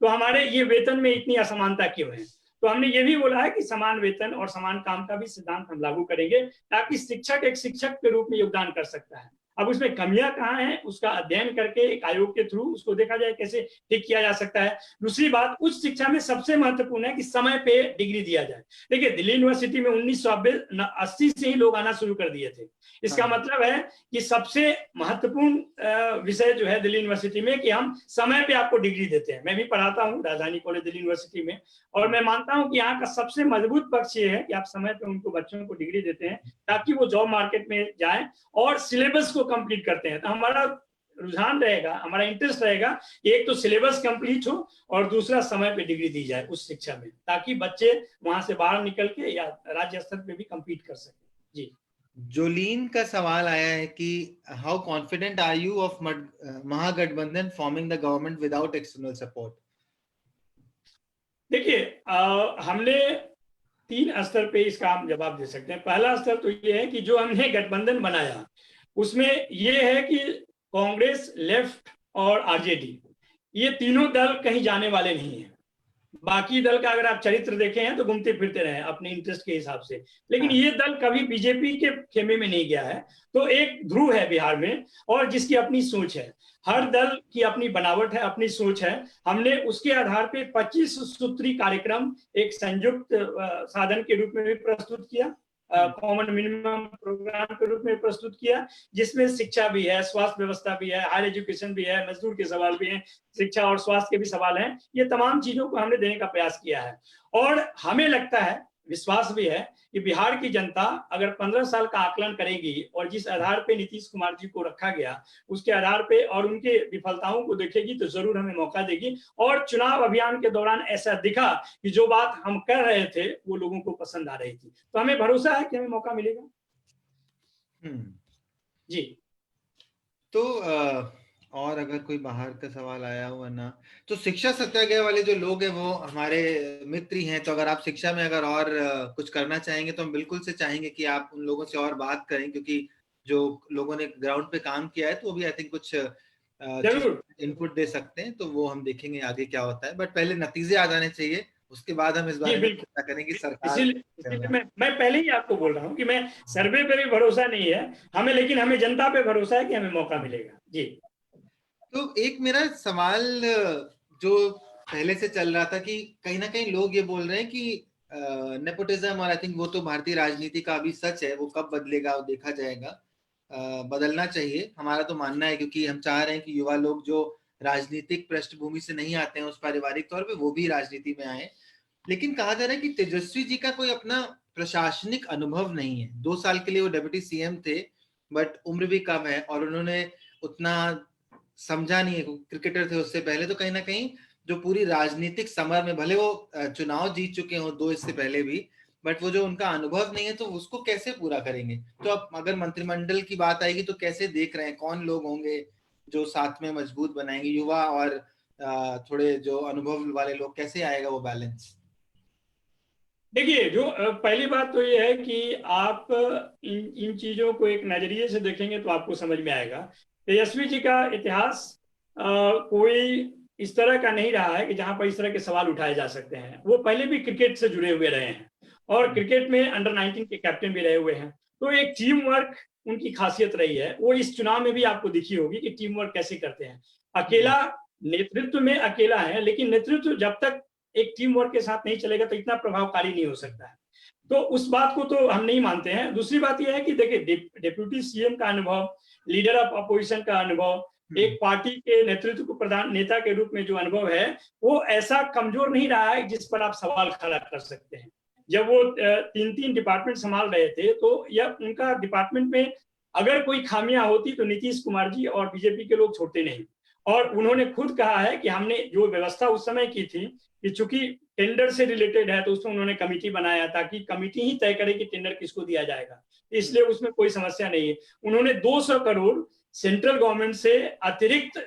Speaker 2: तो हमारे ये वेतन में इतनी असमानता क्यों है। तो हमने ये भी बोला है कि समान वेतन और समान काम का भी सिद्धांत हम लागू करेंगे, ताकि शिक्षक एक शिक्षक के रूप में योगदान कर सकता है। अब उसमें कमियां कहाँ हैं, उसका अध्ययन करके एक आयोग के थ्रू उसको देखा जाए कैसे ठीक किया जा सकता है। दूसरी बात, उच्च शिक्षा में सबसे महत्वपूर्ण है कि समय पे डिग्री दिया जाए। देखिए, दिल्ली यूनिवर्सिटी में 1980 से ही लोग आना शुरू कर दिए थे। इसका मतलब है कि सबसे महत्वपूर्ण विषय जो है दिल्ली यूनिवर्सिटी में, कि हम समय पे आपको डिग्री देते हैं। मैं भी पढ़ाता हूँ राजधानी कॉलेज दिल्ली यूनिवर्सिटी में, और मैं मानता हूँ कि यहाँ का सबसे मजबूत पक्ष ये है कि आप समय पे उनको, बच्चों को डिग्री देते हैं, ताकि वो जॉब मार्केट में जाए और सिलेबस को कंप्लीट करते हैं। तो हमारा रुझान रहेगा, हमारा इंटरेस्ट रहेगा कि एक तो सिलेबस कंप्लीट हो और दूसरा समय पे डिग्री दी जाए उस शिक्षा में, ताकि बच्चे वहां से बाहर निकल के या राज्य स्तर पे भी कंपीट कर सके। जी।
Speaker 1: जोलीन का सवाल आया है कि how confident are you of Mahagathbandhan forming the government without external support?
Speaker 2: देखिए, हमने 3 स्तर पे इसका हम जवाब दे सकते हैं। पहला स्तर तो ये है कि जो हमने गठबंधन बनाया उसमें ये है कि कांग्रेस, लेफ्ट और आरजेडी, ये तीनों दल कहीं जाने वाले नहीं है। बाकी दल का अगर आप चरित्र देखे हैं तो घूमते फिरते रहे अपने इंटरेस्ट के हिसाब से, लेकिन ये दल कभी बीजेपी के खेमे में नहीं गया है। तो एक ध्रुव है बिहार में, और जिसकी अपनी सोच है। हर दल की अपनी बनावट है, अपनी सोच है। हमने उसके आधार पे 25 सूत्री कार्यक्रम एक संयुक्त साधन के रूप में भी प्रस्तुत किया, कॉमन मिनिमम प्रोग्राम के रूप में प्रस्तुत किया, जिसमें शिक्षा भी है, स्वास्थ्य व्यवस्था भी है, हायर एजुकेशन भी है, मजदूर के सवाल भी हैं, शिक्षा और स्वास्थ्य के भी सवाल हैं। ये तमाम चीजों को हमने देने का प्रयास किया है, और हमें लगता है, विश्वास भी है, कि बिहार की जनता अगर 15 साल का आकलन करेगी और जिस आधार पे नीतीश कुमार जी को रखा गया उसके आधार पे, और उनके विफलताओं को देखेगी, तो जरूर हमें मौका देगी। और चुनाव अभियान के दौरान ऐसा दिखा कि जो बात हम कर रहे थे वो लोगों को पसंद आ रही थी। तो हमें भरोसा है कि हमें मौका मिलेगा। जी।
Speaker 1: तो और अगर कोई बाहर का सवाल आया हुआ ना, तो शिक्षा सत्याग्रह वाले जो लोग हैं वो हमारे मित्र ही हैं, तो अगर आप शिक्षा में अगर और कुछ करना चाहेंगे तो हम बिल्कुल से चाहेंगे कि आप उन लोगों से और बात करें, क्योंकि जो लोगों ने ग्राउंड पे काम किया है, तो वो भी आई थिंक कुछ
Speaker 2: जरूर।
Speaker 1: इनपुट दे सकते हैं, तो वो हम देखेंगे आगे क्या होता है। बट पहले नतीजे आ जाने चाहिए, उसके बाद हम इस
Speaker 2: जी
Speaker 1: बारे में
Speaker 2: बिल्कुल।
Speaker 1: चर्चा करें कि सरकार
Speaker 2: इसीलिए
Speaker 1: कर
Speaker 2: इसीलिए
Speaker 1: रहा
Speaker 2: मैं पहले ही आपको बोल रहा हूँ कि मैं सर्वे पे भी भरोसा नहीं है हमें, लेकिन हमें जनता पे भरोसा है कि हमें मौका मिलेगा। जी।
Speaker 1: तो एक मेरा सवाल जो पहले से चल रहा था कि कहीं ना कहीं लोग ये बोल रहे हैं कि नेपोटिज्म, और आई थिंक वो तो भारतीय राजनीति का अभी सच है, वो कब बदलेगा वो देखा जाएगा। बदलना चाहिए, हमारा तो मानना है, क्योंकि हम चाह रहे हैं कि युवा लोग जो राजनीतिक पृष्ठभूमि से नहीं आते हैं, उस पारिवारिक तौर पे वो भी राजनीति में आए। लेकिन कहा जा रहा है कि तेजस्वी जी का कोई अपना प्रशासनिक अनुभव नहीं है। 2 साल के लिए वो डेप्यूटी सीएम थे, बट उम्र भी कम है और उन्होंने उतना समझा नहीं है, क्रिकेटर थे उससे पहले। तो कहीं ना कहीं जो पूरी राजनीतिक समर में, भले वो चुनाव जीत चुके हों 2 इससे पहले भी, बट वो जो उनका अनुभव नहीं है, तो उसको कैसे पूरा करेंगे। तो अब अगर मंत्रिमंडल की बात आएगी तो कैसे देख रहे हैं, कौन लोग होंगे जो साथ में मजबूत बनाएंगे, युवा और थोड़े जो अनुभव वाले लोग, कैसे आएगा वो बैलेंस।
Speaker 2: देखिए, जो पहली बात तो ये है कि आप इन इन चीजों को एक नजरिए से देखेंगे तो आपको समझ में आएगा। तेजस्वी जी का इतिहास कोई इस तरह का नहीं रहा है कि जहां पर इस तरह के सवाल उठाए जा सकते हैं। वो पहले भी क्रिकेट से जुड़े हुए रहे हैं और क्रिकेट में अंडर 19 के कैप्टन भी रहे हुए हैं। तो एक टीम वर्क उनकी खासियत रही है। वो इस चुनाव में भी आपको दिखी होगी कि टीम वर्क कैसे करते हैं। अकेला नेतृत्व में अकेला है, लेकिन नेतृत्व जब तक एक टीम वर्क के साथ नहीं चलेगा तो इतना प्रभावकारी नहीं हो सकता है। तो उस बात को तो हम नहीं मानते हैं। दूसरी बात यह है कि देखिए, डिप्यूटी सीएम का अनुभव, लीडर ऑफ अपोजिशन का अनुभव, एक पार्टी के नेतृत्व को प्रधान नेता के रूप में जो अनुभव है, वो ऐसा कमजोर नहीं रहा है जिस पर आप सवाल खड़ा कर सकते हैं। जब वो 3-3 डिपार्टमेंट संभाल रहे थे, तो यह उनका डिपार्टमेंट में अगर कोई खामियां होती तो नीतीश कुमार जी और बीजेपी के लोग छोड़ते नहीं। और उन्होंने खुद कहा है कि हमने जो व्यवस्था उस समय की थी कि चूंकि टेंडर से रिलेटेड है, तो उसमें उन्होंने कमेटी बनाया ताकि कमेटी ही तय करे कि टेंडर किसको दिया जाएगा, इसलिए उसमें कोई समस्या नहीं है। उन्होंने 200 करोड़ सेंट्रल गवर्नमेंट से अतिरिक्त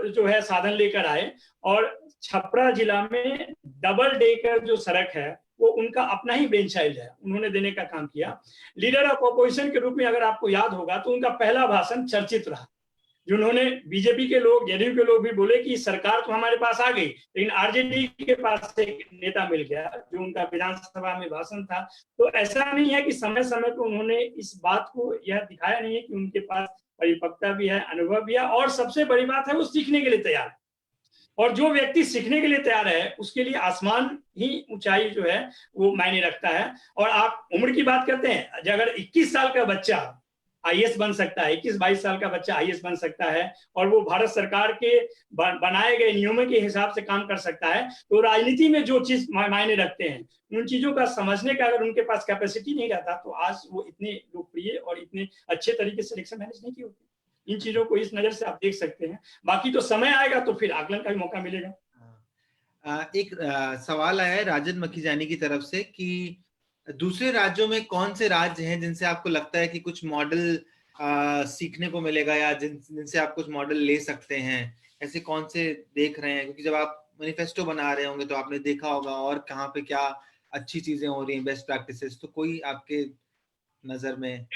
Speaker 2: जो है साधन लेकर आए, और छपरा जिला में डबल डेकर जो सड़क है वो उनका अपना ही ब्रेन चाइल्ड है, उन्होंने देने का काम किया। लीडर ऑफ अपोजिशन के रूप में अगर आपको याद होगा तो उनका पहला भाषण चर्चित रहा, जिन्होंने बीजेपी के लोग, जेडीयू के लोग भी बोले कि सरकार तो हमारे पास आ गई, लेकिन आरजेडी के पास एक नेता मिल गया जो उनका विधानसभा में भाषण था। तो ऐसा नहीं है कि समय समय पर उन्होंने इस बात को यह दिखाया नहीं है कि उनके पास परिपक्वता भी है, अनुभव भी है, और सबसे बड़ी बात है वो सीखने के लिए तैयार है। और जो व्यक्ति सीखने के लिए तैयार है उसके लिए आसमान ही ऊंचाई जो है वो मायने रखता है। और आप उम्र की बात करते हैं, अगर 21 साल का बच्चा आईएएस बन सकता है, 21-22 साल का बच्चा आईएएस बन सकता है, और वो भारत सरकार के बनाए गए नियमों के हिसाब से काम कर सकता है, तो राजनीति में जो चीज मायने रखते हैं उन चीजों का समझने का अगर उनके पास कैपेसिटी नहीं रहता तो आज वो इतने लोकप्रिय और इतने अच्छे तरीके से इलेक्शन मैनेज नहीं की होती। इन चीजों को इस नजर से आप देख सकते हैं। बाकी तो समय आएगा तो फिर आकलन का भी मौका मिलेगा।
Speaker 1: एक सवाल आया है राजन मखीजानी की तरफ से कि दूसरे राज्यों में कौन से राज्य हैं जिनसे आपको लगता है कि कुछ मॉडल सीखने को मिलेगा, या जिनसे आप कुछ मॉडल ले सकते हैं, ऐसे कौन से देख रहे हैं? क्योंकि जब आप मैनिफेस्टो बना रहे होंगे तो आपने देखा होगा और कहाँ पे क्या अच्छी चीजें हो रही हैं, बेस्ट प्रैक्टिसेस, तो कोई आपके नजर में?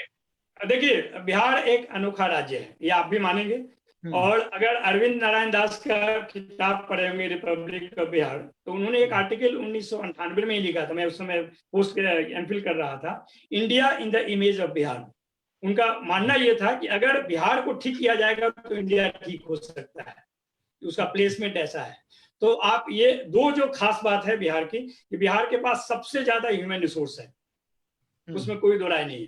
Speaker 2: देखिए, बिहार एक अनोखा राज्य है, ये आप भी मानेंगे। और अगर अरविंद नारायण दास का किताब पढ़े होंगे रिपब्लिक ऑफ बिहार, तो उन्होंने एक आर्टिकल 1998 में ही लिखा था, मैं उस समय पोस्ट एमफिल कर रहा था, India in the image of Bihar. उनका मानना यह था कि अगर बिहार को ठीक किया जाएगा तो इंडिया ठीक हो सकता है, उसका प्लेसमेंट ऐसा है। तो आप ये दो जो खास बात है बिहार की, कि बिहार के पास सबसे ज्यादा ह्यूमन रिसोर्स है, उसमें कोई दो राय नहीं है।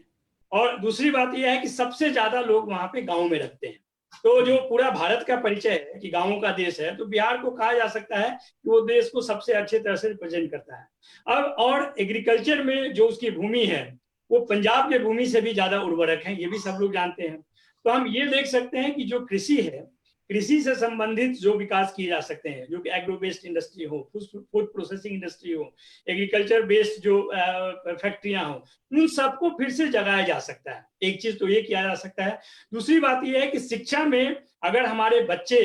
Speaker 2: और दूसरी बात यह है कि सबसे ज्यादा लोग वहां पे गांव में रहते हैं। तो जो पूरा भारत का परिचय है कि गांवों का देश है, तो बिहार को कहा जा सकता है कि वो देश को सबसे अच्छे तरह से रिप्रेजेंट करता है। अब और एग्रीकल्चर में जो उसकी भूमि है वो पंजाब के भूमि से भी ज्यादा उर्वरक है, ये भी सब लोग जानते हैं। तो हम ये देख सकते हैं कि जो कृषि है, कृषि से संबंधित जो विकास किए जा सकते हैं, जो कि एग्रो बेस्ड इंडस्ट्री हो, फूड प्रोसेसिंग इंडस्ट्री हो, एग्रीकल्चर बेस्ड जो फैक्ट्रियां हो, उन सबको फिर से जगाया जा सकता है। एक चीज तो ये किया जा सकता है। दूसरी बात यह है कि शिक्षा में अगर हमारे बच्चे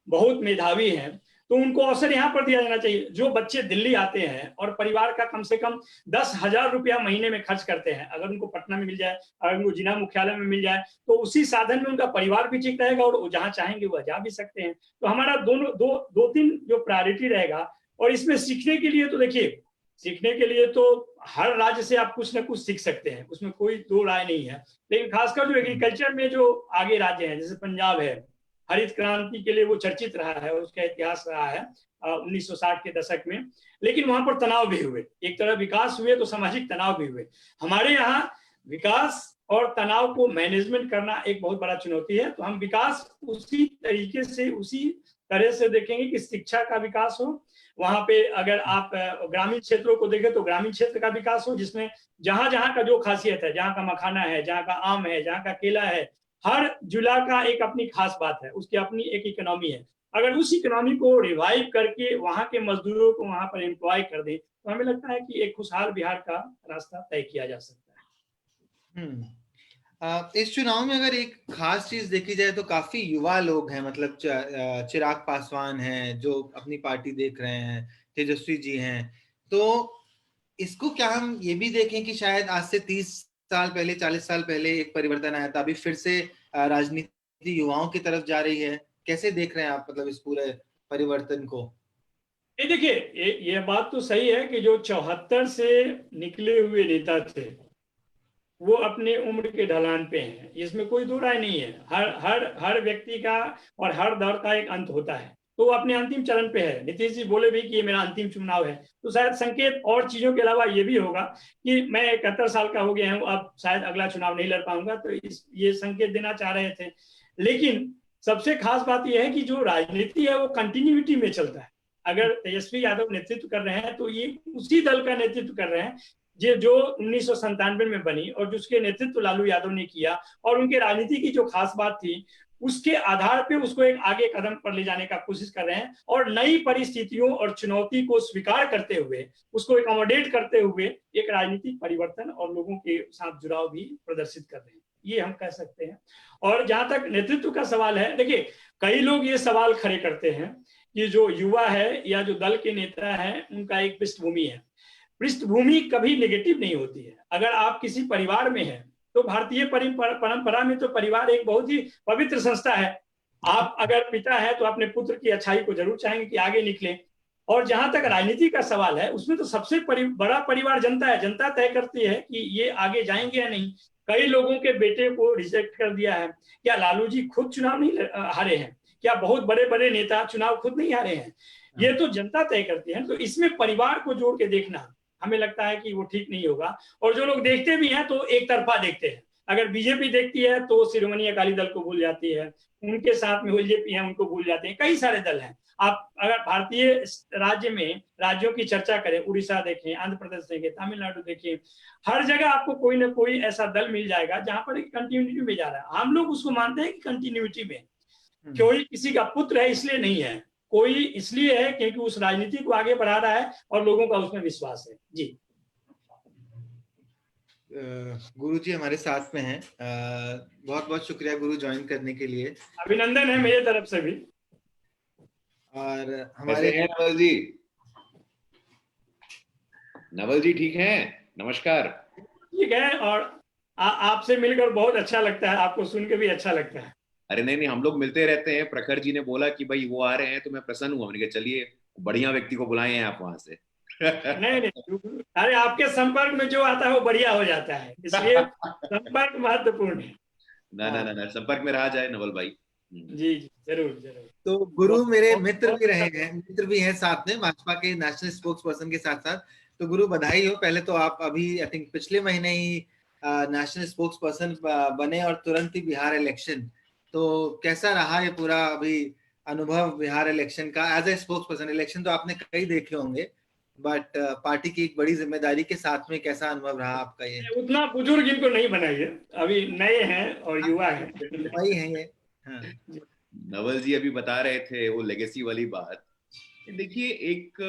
Speaker 2: बहुत मेधावी हैं तो उनको अवसर यहाँ पर दिया जाना चाहिए। जो बच्चे दिल्ली आते हैं और परिवार का कम से कम 10,000 रुपया महीने में खर्च करते हैं, अगर उनको पटना में मिल जाए, अगर उनको जिला मुख्यालय में मिल जाए, तो उसी साधन में उनका परिवार भी ठीक रहेगा और जहाँ चाहेंगे वह जा भी सकते हैं। तो हमारा दोनों दो तीन जो प्रायोरिटी रहेगा। और इसमें सीखने के लिए तो देखिए, सीखने के लिए तो हर राज्य से आप कुछ ना कुछ सीख सकते हैं, उसमें कोई दो राय नहीं है। लेकिन खासकर जो एग्रीकल्चर में जो आगे राज्य हैं, जैसे पंजाब है, हरित क्रांति के लिए वो चर्चित रहा है, उसका इतिहास रहा है 1960 के दशक में। लेकिन वहां पर तनाव भी हुए, एक तरह विकास हुए तो सामाजिक तनाव भी हुए। हमारे यहाँ विकास और तनाव को मैनेजमेंट करना एक बहुत बड़ा चुनौती है। तो हम विकास उसी तरीके से, उसी तरह से देखेंगे कि शिक्षा का विकास हो। वहां पे अगर आप ग्रामीण क्षेत्रों को देखें तो ग्रामीण क्षेत्र का विकास हो, जिसमें जहां जहां का जो खासियत है, जहां का मखाना है, जहां का आम है, जहां का केला है, हर जिला का एक अपनी खास बात है, उसकी अपनी एक इकोनॉमी है। अगर उस इकोनॉमी को रिवाइव करके वहां के मजदूरों को वहां पर एम्प्लॉय कर दें, तो हमें लगता है कि एक खुशहाल बिहार का रास्ता तय किया जा सकता है।
Speaker 1: इस चुनाव में अगर एक खास चीज देखी जाए तो काफी युवा लोग हैं, मतलब चिराग पासवान हैं जो अपनी पार्टी देख रहे हैं, तेजस्वी जी हैं। तो इसको क्या हम ये भी देखें कि शायद आज से 30 साल पहले, 40 साल पहले एक परिवर्तन आया था, अभी फिर से राजनीति युवाओं की तरफ जा रही है? कैसे देख रहे हैं आप मतलब इस पूरे परिवर्तन को?
Speaker 2: ये देखिए, ये बात तो सही है कि जो 74 से निकले हुए नेता थे वो अपने उम्र के ढलान पे हैं, इसमें कोई दो राय नहीं है। हर हर हर व्यक्ति का और हर दौर का एक अंत होता है, तो वो अपने अंतिम चरण पे है। नीतीश जी बोले भी कि ये मेरा अंतिम चुनाव है, तो शायद संकेत और चीजों के अलावा ये भी होगा कि मैं 71 साल का हो गया हूँ, अब शायद अगला चुनाव नहीं लड़ पाऊंगा, तो ये संकेत देना चाह रहे थे। लेकिन सबसे खास बात यह है कि जो राजनीति है वो कंटिन्यूटी में चलता है। अगर तेजस्वी यादव नेतृत्व कर रहे हैं तो ये उसी दल का नेतृत्व कर रहे हैं ये जो 1997 में बनी और जिसके नेतृत्व लालू यादव ने किया। और उनके राजनीति की जो खास बात थी उसके आधार पे उसको एक आगे कदम पर ले जाने का कोशिश कर रहे हैं और नई परिस्थितियों और चुनौती को स्वीकार करते हुए, उसको एकोमोडेट करते हुए एक राजनीतिक परिवर्तन और लोगों के साथ जुड़ाव भी प्रदर्शित कर रहे हैं, ये हम कह सकते हैं। और जहां तक नेतृत्व का सवाल है, देखिए कई लोग ये सवाल खड़े करते हैं कि जो युवा है या जो दल के नेता है उनका एक पृष्ठभूमि है। पृष्ठभूमि कभी नेगेटिव नहीं होती है। अगर आप किसी परिवार में हैं तो भारतीय परंपरा में तो परिवार एक बहुत ही पवित्र संस्था है। आप अगर पिता है तो अपने पुत्र की अच्छाई को जरूर चाहेंगे कि आगे निकले। और जहां तक राजनीति का सवाल है उसमें तो सबसे बड़ा परिवार जनता है। जनता तय करती है कि ये आगे जाएंगे या नहीं। कई लोगों के बेटे को रिजेक्ट कर दिया है। क्या लालू जी खुद चुनाव नहीं हारे हैं? क्या बहुत बड़े बड़े नेता चुनाव खुद नहीं हारे हैं? ये तो जनता तय करती है। तो इसमें परिवार को जोड़ के देखना हमें लगता है कि वो ठीक नहीं होगा। और जो लोग देखते भी हैं तो एक तरफा देखते हैं। अगर बीजेपी देखती है तो शिरोमणि अकाली दल को भूल जाती है, उनके साथ में बीजेपी है उनको भूल जाते हैं। कई सारे दल हैं। आप अगर भारतीय राज्य में राज्यों की चर्चा करें, उड़ीसा देखें, आंध्र प्रदेश देखें, तमिलनाडु देखें, हर जगह आपको कोई ना कोई ऐसा दल मिल जाएगा जहां पर कंटिन्यूटी में जा रहा है। हम लोग उसको मानते हैं कि कंटिन्यूटी में कोई किसी का पुत्र है इसलिए नहीं है, कोई इसलिए है क्योंकि उस राजनीति को आगे बढ़ा रहा है और लोगों का उसमें विश्वास है। जी
Speaker 1: गुरु जी हमारे साथ में हैं। बहुत बहुत शुक्रिया गुरु ज्वाइन करने के लिए।
Speaker 2: अभिनंदन है मेरे तरफ से भी।
Speaker 1: और
Speaker 3: हमारे हैं नवल जी? नवल जी ठीक हैं? नमस्कार।
Speaker 2: ठीक है। और आपसे मिलकर बहुत अच्छा लगता है, आपको सुन के भी अच्छा लगता है।
Speaker 3: अरे नहीं नहीं, हम लोग मिलते रहते हैं। प्रखर जी ने बोला कि भाई वो आ रहे हैं तो मैं प्रसन्न हुआ। मैंने कहा चलिए, बढ़िया व्यक्ति को बुलाए हैं आप वहां से।
Speaker 2: नहीं नहीं, अरे आपके संपर्क में जो आता है वो बढ़िया हो जाता है, इसलिए संपर्क महत्वपूर्ण है।
Speaker 3: ना ना ना ना, संपर्क में रहा जाए नवल भाई।
Speaker 2: जी जी जरूर जरूर।
Speaker 1: तो गुरु मेरे मित्र भी रहे हैं, मित्र भी हैं साथ में, भाजपा के नेशनल स्पोक्स पर्सन के साथ साथ। तो गुरु बधाई हो। पहले तो आप अभी आई थिंक पिछले महीने ही नेशनल स्पोक्स पर्सन बने और तुरंत ही बिहार इलेक्शन। तो कैसा रहा ये पूरा अभी अनुभव बिहार इलेक्शन का as a spokesperson? Election तो आपने कई देखे होंगे, बट पार्टी की एक बड़ी जिम्मेदारी के साथ में कैसा अनुभव रहा आपका ये?
Speaker 2: उतना बुजुर्ग इनको नहीं बनाइए, अभी नए हैं और युवा हैं।
Speaker 1: वही है ये। हाँ।
Speaker 3: नवल जी अभी बता रहे थे वो लेगेसी वाली बात। देखिए, एक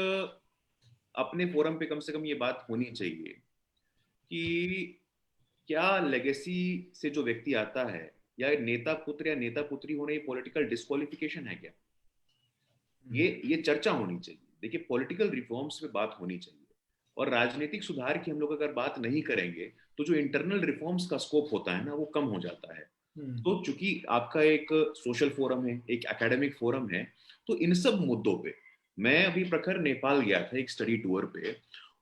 Speaker 3: अपने फोरम पे कम से कम ये बात होनी चाहिए कि क्या लेगेसी से जो व्यक्ति आता है, या नेता पुत्र या नेता पुत्री होने, ये पॉलिटिकल डिस्क्वालिफिकेशन है क्या? ये चर्चा होनी चाहिए। देखिए, पॉलिटिकल रिफॉर्म्स पे बात होनी चाहिए, और राजनीतिक सुधार की हम लोग अगर बात नहीं करेंगे तो जो इंटरनल रिफॉर्म्स का स्कोप होता है ना, वो कम हो जाता है। तो चूंकि आपका एक सोशल फोरम है, एक एकेडमिक फोरम है, तो इन सब मुद्दों पे मैं अभी प्रखर नेपाल गया था एक स्टडी टूर पे,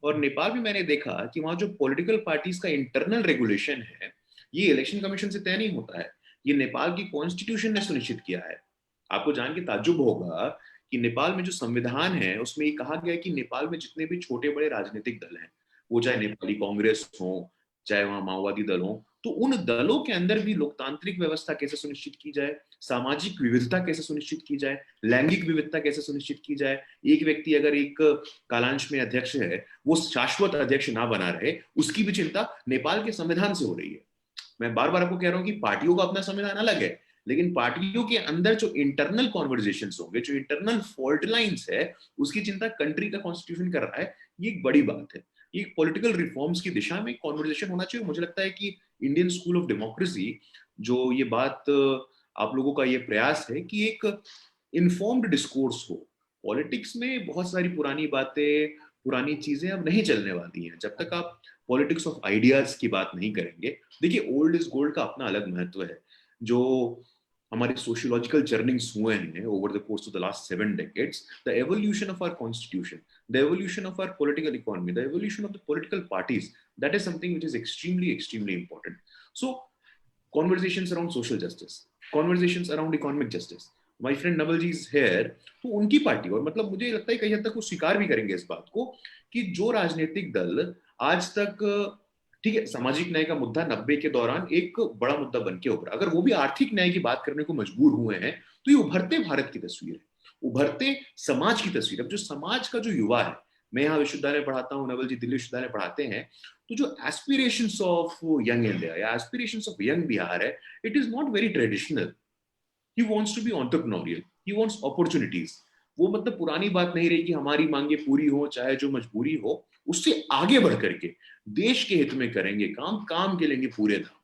Speaker 3: और नेपाल में मैंने देखा कि वहां जो पॉलिटिकल पार्टीज का इंटरनल रेगुलेशन है, ये इलेक्शन कमीशन से तय नहीं होता है, ये नेपाल की कॉन्स्टिट्यूशन ने सुनिश्चित किया है। आपको जान के ताज्जुब होगा कि नेपाल में जो संविधान है उसमें ये कहा गया है कि नेपाल में जितने भी छोटे बड़े राजनीतिक दल हैं, वो चाहे नेपाली कांग्रेस हो, चाहे वहां माओवादी दल हो, तो उन दलों के अंदर भी लोकतांत्रिक व्यवस्था कैसे सुनिश्चित की जाए, सामाजिक विविधता कैसे सुनिश्चित की जाए, लैंगिक विविधता कैसे सुनिश्चित की जाए, एक व्यक्ति अगर एक कालांश में अध्यक्ष है, वो शाश्वत अध्यक्ष ना बना रहे, उसकी भी चिंता नेपाल के संविधान से हो रही है। मैं बार बार आपको कह रहा हूं कि पार्टियों का अपना संविधान अलग है, लेकिन पार्टियों के अंदर जो इंटरनल कॉन्वर्जेशंस होंगे, जो इंटरनल फॉल्ट लाइंस है, उसकी चिंता कंट्री का कॉन्स्टिट्यूशन कर रहा है। ये एक बड़ी बात है। ये पॉलिटिकल रिफॉर्म्स की दिशा में कॉन्वर्जेशन होना चाहिए। मुझे लगता है कि इंडियन स्कूल ऑफ डेमोक्रेसी जो ये बात, आप लोगों का ये प्रयास है कि एक इन्फॉर्म्ड डिस्कोर्स हो। पॉलिटिक्स में बहुत सारी पुरानी बातें, पुरानी चीजें अब नहीं चलने वाली हैं जब तक आप पॉलिटिक्स ऑफ आइडियाज की बात नहीं करेंगे। देखिए, ओल्ड इज गोल्ड का अपना अलग महत्व है। जो हमारे सोशियोलॉजिकल जर्निंग्स हुए हैं over the course of the last 7 decades, the evolution of our constitution, the evolution of our political economy, the evolution of the political parties, that is something which is extremely important. So conversations around social justice, conversations around economic justice, my friend Naval ji is here, तो उनकी पार्टी, और मतलब मुझे लगता है कहीं हद तक वो स्वीकार भी करेंगे इस बात को कि जो राजनीतिक दल आज तक, ठीक है, सामाजिक न्याय का मुद्दा 90 के दौरान एक बड़ा मुद्दा बन के उभरा, अगर वो भी आर्थिक न्याय की बात करने को मजबूर हुए हैं, तो ये उभरते भारत की तस्वीर है, उभरते समाज की तस्वीर। अब जो समाज का जो युवा है, मैं यहाँ विश्वविद्यालय पढ़ाता हूँ, नवल जी दिल्ली विश्वविद्यालय पढ़ाते हैं, तो जो एस्पिरेशंस ऑफ यंग इंडिया या एस्पिरेशंस ऑफ यंग बिहार है, it is not very traditional. He wants to be entrepreneurial, he wants opportunities. वो मतलब पुरानी बात नहीं रही कि हमारी मांगे पूरी हो चाहे जो मजबूरी हो, उससे आगे बढ़ करके देश के हित में करेंगे काम, काम के लेंगे पूरे दाम।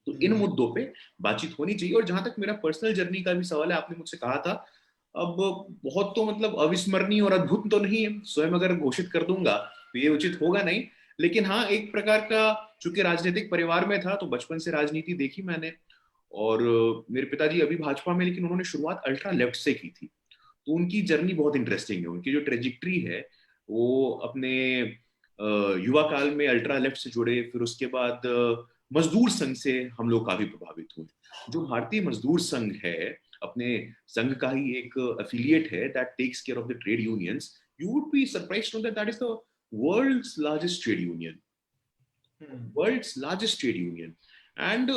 Speaker 3: तो इन मुद्दों पे बातचीत होनी चाहिए। और जहां तक मेरा पर्सनल जर्नी का भी सवाल है, आपने मुझसे कहा था, अब बहुत तो मतलब अविस्मरणीय और अद्भुत तो नहीं है, स्वयं अगर घोषित कर दूंगा तो ये उचित होगा नहीं, लेकिन हाँ, एक प्रकार का, चूंकि राजनीतिक परिवार में था तो बचपन से राजनीति देखी मैंने। और मेरे पिताजी अभी भाजपा में, लेकिन उन्होंने शुरुआत अल्ट्रा लेफ्ट से की थी, तो उनकी जर्नी बहुत इंटरेस्टिंग है। उनकी जो ट्रेजिक्ट्री है, वो अपने युवा काल में अल्ट्रा लेफ्ट से जुड़े, फिर उसके बाद मजदूर संघ से हम लोग काफी प्रभावित हुए। जो भारतीय मजदूर संघ है, अपने संघ का ही एक एफिलिएट है that takes care of the trade unions. You would be surprised to know that is the world's largest trade union, world's largest trade union, and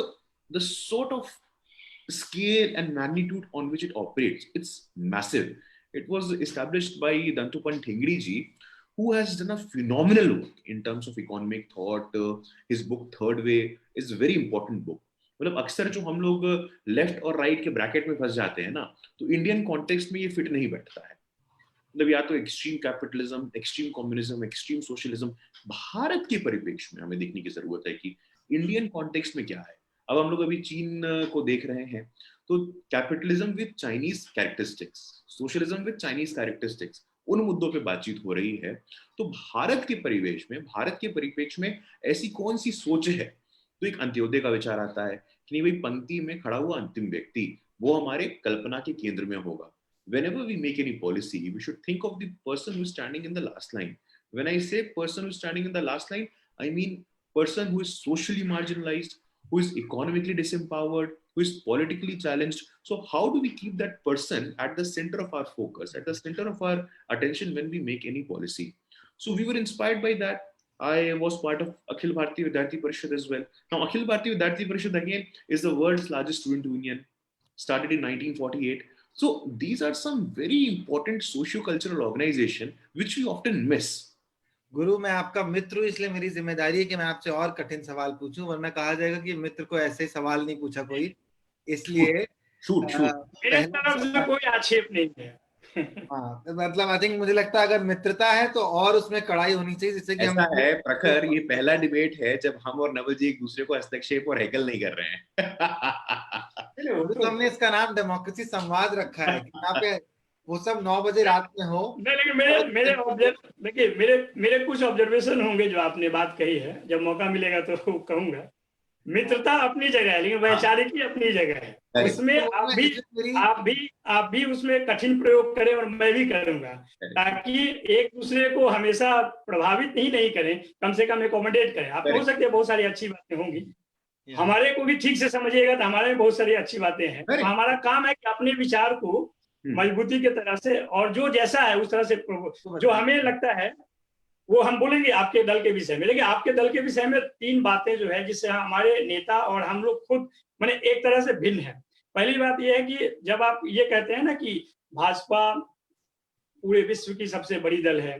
Speaker 3: the sort of scale and magnitude on which it operates, it's massive. It was established by Dantupan Thengri ji, who has done a phenomenal work in terms of economic thought. His book Third Way is a very important book. मतलब अक्सर जो हम लोग लेफ्ट और राइट के ब्रैकेट में फंस जाते हैं ना, तो इंडियन कॉन्टेक्स्ट में ये फिट नहीं बैठता है। मतलब या तो extreme capitalism, extreme communism, extreme socialism, Bharat के परिप्रेक्ष्य में हमें देखने की जरूरत है कि इंडियन कॉन्टेक्स्ट में क्या है। अब हम लोग अभी चीन को देख रहे हैं, तो capitalism with Chinese characteristics, socialism with Chinese characteristics, उन मुद्दों पे बातचीत हो रही है। तो भारत के परिवेश में, भारत के परिप्रेक्ष्य में ऐसी कौन सी सोच है? तो एक अंत्योदय का विचार आता है कि नहीं भाई, पंक्ति में खड़ा हुआ अंतिम व्यक्ति वो हमारे कल्पना के केंद्र में होगा। Whenever we make any policy, we should think of the person who's standing in the last line. When I say person who's standing in the last line, I mean person who is socially marginalized, who is economically disempowered, who is politically challenged. So how do we keep that person at the center of our focus, at the center of our attention when we make any policy? So we were inspired by that. I was part of Akhil Bharatiya Vidyarthi Parishad as well. Now Akhil Bharatiya Vidyarthi Parishad again is the world's largest student union, started in 1948. So these are some very important socio-cultural organization which we often miss.
Speaker 1: गुरु, मैं आपका मित्र हूँ, इसलिए मेरी जिम्मेदारी है कि मैं आपसे और कठिन सवाल पूछूं, वरना कहा जाएगा कि मित्र को ऐसे सवाल नहीं पूछा कोई। इसलिए
Speaker 2: मेरे तरफ से कोई आक्षेप नहीं है।
Speaker 1: हाँ, मतलब आई थिंक, मुझे लगता है अगर मित्रता है तो और उसमें कड़ाई होनी चाहिए, जिससे कि
Speaker 3: ऐसा है प्रखर, ये पहला डिबेट है जब हम और नवल जी एक दूसरे को हस्तक्षेप और हैकल नहीं कर रहे हैं।
Speaker 1: तो हमने इसका नाम डेमोक्रेसी संवाद रखा है, यहाँ पे वो सब 9 बजे रात में हो।
Speaker 2: नहीं, लेकिन देखिए मेरे कुछ ऑब्जर्वेशन होंगे जो आपने बात कही है, जब मौका मिलेगा तो कहूंगा। मित्रता अपनी जगह है, लेकिन
Speaker 3: हाँ,
Speaker 2: वैचारिकी अपनी जगह है।
Speaker 3: correct,
Speaker 2: उसमें
Speaker 1: तो
Speaker 2: आप
Speaker 1: मैं
Speaker 2: भी
Speaker 1: इसमें मेरी
Speaker 2: आप भी आप भी उसमें कठिन प्रयोग करें और मैं भी करूंगा,
Speaker 3: correct,
Speaker 2: ताकि एक दूसरे को हमेशा प्रभावित नहीं करें, कम से कम एकोमोडेट करें। आप हो
Speaker 3: correct,
Speaker 2: सकते हैं बहुत सारी अच्छी बातें होंगी,
Speaker 1: या
Speaker 2: हमारे को भी ठीक से समझिएगा तो हमारे में बहुत सारी अच्छी बातें हैं। तो
Speaker 3: correct,
Speaker 2: हमारा काम है कि अपने विचार को मजबूती के तरह से, और जो जैसा है उस तरह से
Speaker 1: तो
Speaker 2: जो
Speaker 1: बताएं।
Speaker 2: हमें लगता है वो हम बोलेंगे आपके दल के विषय में। लेकिन आपके दल के विषय में 3 बातें जो है जिससे हमारे नेता और हम लोग खुद माने एक तरह से भिन्न है। पहली बात यह है कि जब आप ये कहते हैं ना कि भाजपा पूरे विश्व की सबसे बड़ी दल है,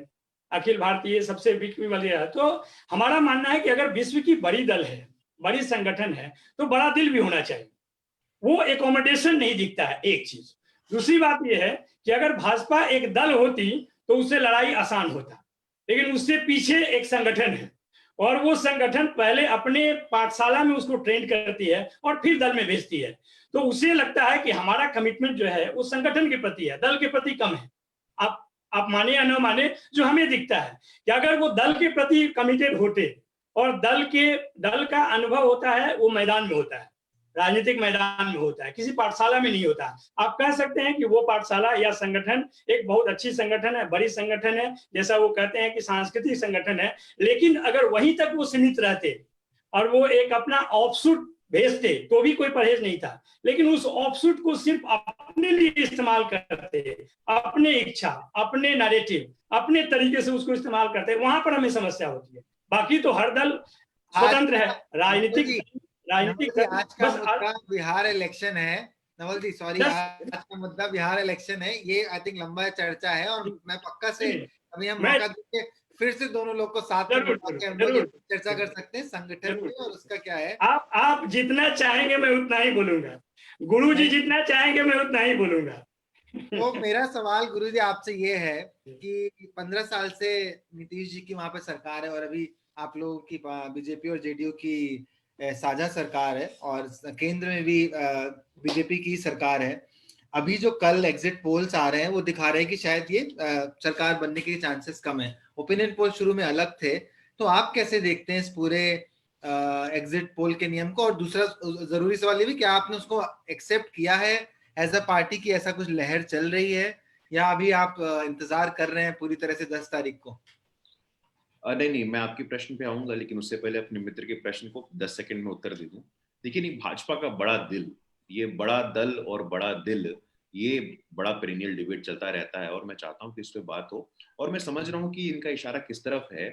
Speaker 2: अखिल भारतीय सबसे बिकने वाली है, तो हमारा मानना है कि अगर विश्व की बड़ी दल है, बड़ी संगठन है, तो बड़ा दिल भी होना चाहिए। वो एकोमोडेशन नहीं दिखता है, एक चीज। दूसरी बात यह है कि अगर भाजपा एक दल होती तो उससे लड़ाई आसान होता, लेकिन उससे पीछे एक संगठन है, और वो संगठन पहले अपने पाठशाला में उसको ट्रेन करती है और फिर दल में भेजती है। तो उसे लगता है कि हमारा कमिटमेंट जो है वो संगठन के प्रति है, दल के प्रति कम है। आप माने या न माने, जो हमें दिखता है कि अगर वो दल के प्रति कमिटेड होते, और दल का अनुभव होता है वो मैदान में होता है, राजनीतिक मैदान में होता है, किसी पाठशाला में नहीं होता। आप कह सकते हैं कि वो पाठशाला या संगठन एक बहुत अच्छी संगठन है, बड़ी संगठन है, जैसा वो कहते हैं कि सांस्कृतिक संगठन है। लेकिन अगर वहीं तक वो सीमित रहते और वो एक अपना ऑफशूट भेजते तो भी कोई परहेज नहीं था, लेकिन उस ऑफशूट को सिर्फ अपने लिए इस्तेमाल करते, अपने इच्छा, अपने नैरेटिव, अपने तरीके से उसको इस्तेमाल करते, वहां पर हमें समस्या होती है। बाकी तो हर दल
Speaker 1: आज
Speaker 2: स्वतंत्र है,
Speaker 1: का नवल
Speaker 2: राजनीतिक
Speaker 1: जी नवल
Speaker 2: राजनीतिक
Speaker 1: जी
Speaker 2: दल
Speaker 1: आज का
Speaker 2: बस
Speaker 1: मुद्दा बिहार इलेक्शन है। नवल जी सॉरी,
Speaker 2: दस
Speaker 1: आज का मुद्दा बिहार इलेक्शन है। ये आई थिंक लंबा चर्चा है, और मैं पक्का से अभी हम
Speaker 2: मैं
Speaker 1: मौका देंगे फिर से दोनों लोग को साथ में
Speaker 2: जरूर
Speaker 1: बुला के हम लोग
Speaker 2: जरूर
Speaker 1: चर्चा कर सकते हैं संगठन
Speaker 2: जरूर
Speaker 1: पे और उसका क्या है।
Speaker 2: आप जितना चाहेंगे मैं उतना ही बोलूंगा, गुरु जी
Speaker 1: नहीं,
Speaker 2: जितना चाहेंगे मैं उतना ही बोलूंगा।
Speaker 1: तो मेरा सवाल गुरुजी आपसे ये है कि 15 साल से नीतीश जी की वहां पे सरकार है, और अभी आप लोगों की बीजेपी और जेडीयू की साझा सरकार है, और केंद्र में भी बीजेपी की सरकार है। अभी जो कल एग्जिट पोल्स आ रहे हैं वो दिखा रहे हैं कि शायद ये सरकार बनने के चांसेस कम है। ओपिनियन पोल शुरू में अलग थे, तो आप कैसे देखते हैं इस पूरे एग्जिट पोल के नियम को? और दूसरा जरूरी सवाल ये भी कि आपने उसको एक्सेप्ट किया है एज अ पार्टी की, ऐसा कुछ लहर चल रही है, या अभी आप इंतजार कर रहे हैं पूरी तरह से 10 तारीख को?
Speaker 3: नहीं नहीं, मैं आपके प्रश्न पे आऊंगा, लेकिन उससे पहले अपने मित्र के प्रश्न को 10 सेकंड में उत्तर दे दूं। देखिए, नहीं, भाजपा का बड़ा दिल, ये बड़ा दल और बड़ा दिल, ये बड़ा पेरिनियल डिबेट चलता रहता है, और मैं चाहता हूं कि इस पे बात हो, और मैं समझ रहा हूं कि इनका इशारा किस तरफ है।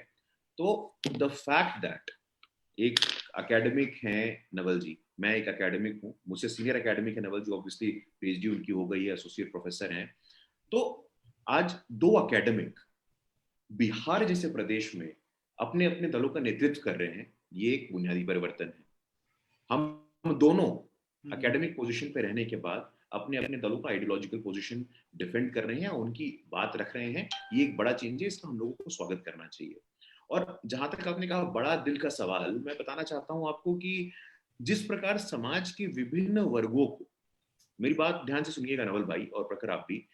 Speaker 3: तो द फैक्ट दैट एक एकेडमिक है नवल जी, मैं एक एकेडमिक हूँ, मुझसे सीनियर एकेडमिक है नवल जी, ऑब्वियसली पीएचडी उनकी हो गई है, एसोसिएट प्रोफेसर हैं। तो आज दो एकेडमिक बिहार जैसे प्रदेश में अपने अपने दलों का नेतृत्व कर रहे हैं, ये एक बुनियादी परिवर्तन है। हम दोनों एकेडमिक पोजीशन पे रहने के बाद अपने अपने दलों का आइडियोलॉजिकल पोजीशन डिफेंड कर रहे हैं, उनकी बात रख रहे हैं, ये एक बड़ा चेंज है, इसका हम लोगों को स्वागत करना चाहिए। और जहां तक आपने कहा बड़ा दिल का सवाल, मैं बताना चाहता हूं आपको कि जिस प्रकार समाज के विभिन्न वर्गों को, मेरी बात ध्यान से सुनिएगा नवल भाई और प्रखर आप भी,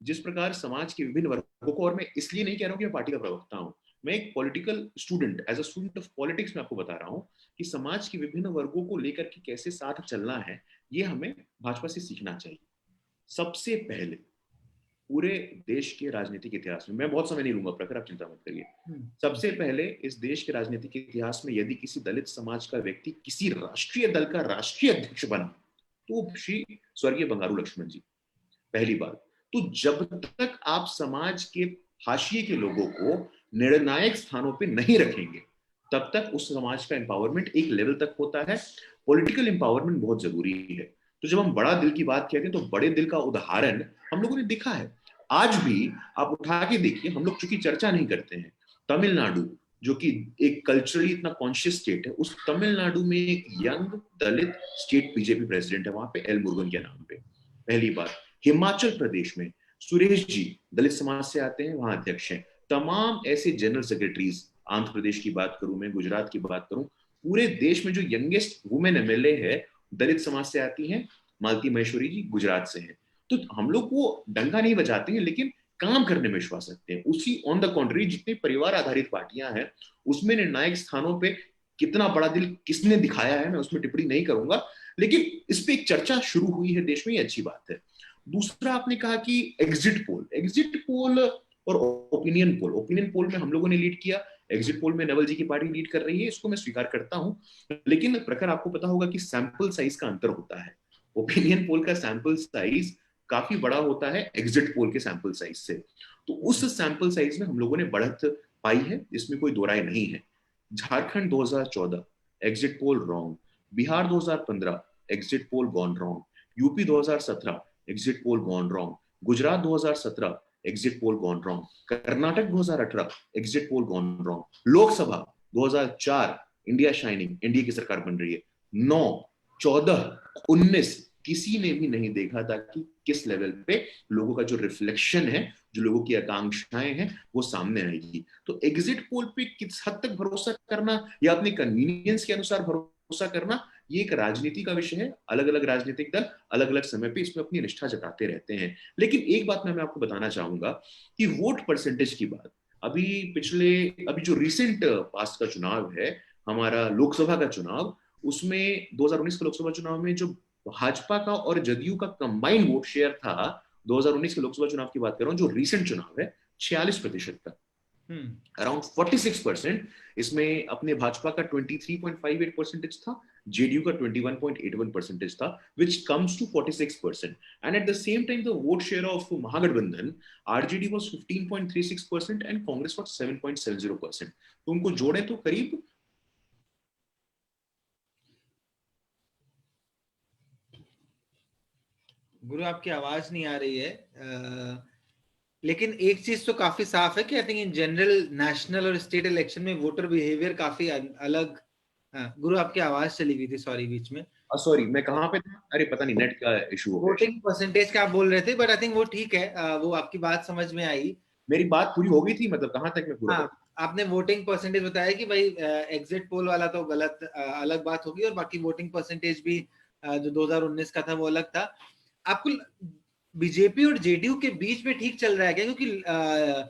Speaker 3: जिस प्रकार समाज के विभिन्न वर्गों को, और मैं इसलिए नहीं कह रहा हूं कि मैं पार्टी का प्रवक्ता हूं, मैं एक political student, as a student of politics में आपको बता रहा हूं कि समाज के विभिन्न वर्गों को लेकर के कैसे साथ चलना है, ये हमें भाजपा से सीखना चाहिए। सबसे पहले पूरे देश के राजनीतिक इतिहास में, मैं बहुत समय नहीं लूंगा प्रखर, आप चिंता मत करिए, सबसे पहले इस देश के राजनीतिक इतिहास में यदि किसी दलित समाज का व्यक्ति किसी राष्ट्रीय दल का राष्ट्रीय अध्यक्ष बना, तो श्री स्वर्गीय बंगारू लक्ष्मण जी, पहली बात। तो जब तक आप समाज के हाशिए के लोगों को निर्णायक स्थानों पे नहीं रखेंगे, तब तक उस समाज का एम्पावरमेंट एक लेवल तक होता है। पॉलिटिकल एम्पावरमेंट बहुत जरूरी है। तो जब हम बड़ा दिल की बात कहते हैं, तो बड़े दिल का उदाहरण हम लोगों ने देखा है। आज भी आप उठा के देखिए, हम लोग चूंकि चर्चा नहीं करते हैं, तमिलनाडु जो कि एक कल्चरली इतना कॉन्शियस स्टेट है, उस तमिलनाडु में एक यंग दलित स्टेट बीजेपी प्रेसिडेंट है, वहां पे एल मुरुगन के नाम पे, पहली बात। हिमाचल प्रदेश में सुरेश जी दलित समाज से आते हैं, वहां अध्यक्ष हैं। तमाम ऐसे जनरल सेक्रेटरीज, आंध्र प्रदेश की बात करूं मैं, गुजरात की बात करूं, पूरे देश में जो यंगेस्ट वुमेन एमएलए है दलित समाज से आती हैं, मालती महेश्वरी जी गुजरात से हैं। तो हम लोग वो डंका नहीं बजाते हैं, लेकिन काम करने में विश्वास रखते हैं। उसी ऑन द कॉन्ट्री जितनी परिवार आधारित पार्टियां हैं उसमें निर्णायक स्थानों पे कितना बड़ा दिल किसने दिखाया है मैं उसमें टिप्पणी नहीं करूंगा, लेकिन इस पे एक चर्चा शुरू हुई है देश में, ये अच्छी बात है। दूसरा आपने कहा कि एग्जिट पोल और ओपिनियन पोल में हम लोगों ने लीड किया, एग्जिट पोल में नवल जी की पार्टी लीड कर रही है, इसको मैं स्वीकार करता हूं। लेकिन प्रखर आपको पता होगा कि सैंपल साइज का अंतर होता है। ओपिनियन पोल का सैंपल साइज काफी बड़ा होता है एग्जिट पोल के सैंपल साइज से, तो उस सैंपल साइज में हम लोगों ने बढ़त पाई है, इसमें कोई दो राय नहीं है। Jharkhand 2014 exit poll wrong, Bihar 2015 exit poll gone wrong, UP 2017 exit poll gone wrong, Gujarat 2017 exit poll gone wrong, Karnataka 2018 exit poll gone wrong, Lok Sabha 2004 India shining, NDA की सरकार बन रही है, 9, 14, 19 किसी ने भी नहीं देखा था कि किस लेवल पे लोगों का जो रिफ्लेक्शन है, जो लोगों की आकांक्षाएं हैं वो सामने आएगी। तो एग्जिट पोल पे किस हद तक भरोसा करना या अपने कन्वीनियंस के अनुसार भरोसा करना, ये एक राजनीति का विषय है। अलग अलग राजनीतिक दल अलग अलग समय पे इसमें अपनी निष्ठा जताते रहते हैं। लेकिन एक बात मैं आपको बताना चाहूंगा कि वोट परसेंटेज की बात, अभी जो रिसेंट पास का चुनाव है हमारा लोकसभा का चुनाव, उसमें 2019 के लोकसभा चुनाव में जो भाजपा का और जदयू का कंबाइंड वोट शेयर था, 2019 के लोकसभा चुनाव की बात कर रहा हूं जो रिसेंट चुनाव है, 46% का, अराउंड 46%। इसमें अपने भाजपा का 23.58% था, जेडीयू का 21.81% था, which comes to 46%. And at the same time, the vote share of Mahagठबंधन, RJD was 15.36% and Congress was 7.70%. तो उनको जोड़े तो करीब
Speaker 1: गुरु आपकी आवाज नहीं आ रही है, लेकिन एक चीज तो काफी साफ है कि I think in general national और स्टेट इलेक्शन में वोटर बिहेवियर काफी अलग। गुरु आपकी आवाज चली गई थी, सॉरी बीच में।
Speaker 3: सॉरी मैं कहाँ पे था, अरे पता नहीं नेट का इशू हो गया।
Speaker 1: वोटिंग परसेंटेज का आप बोल रहे थे, बट आई थिंक वो ठीक है, वो आपकी बात समझ में आई।
Speaker 3: मेरी बात पूरी हो गई थी, मतलब कहाँ तक मैं पूरा
Speaker 1: हाँ, आपने वोटिंग परसेंटेज बताया कि भाई एग्जिट पोल वाला तो गलत, अलग बात होगी, और बाकी वोटिंग परसेंटेज भी जो 2019 का था वो अलग था। आपको बीजेपी और जेडीयू के बीच में ठीक चल रहा है क्या? क्योंकि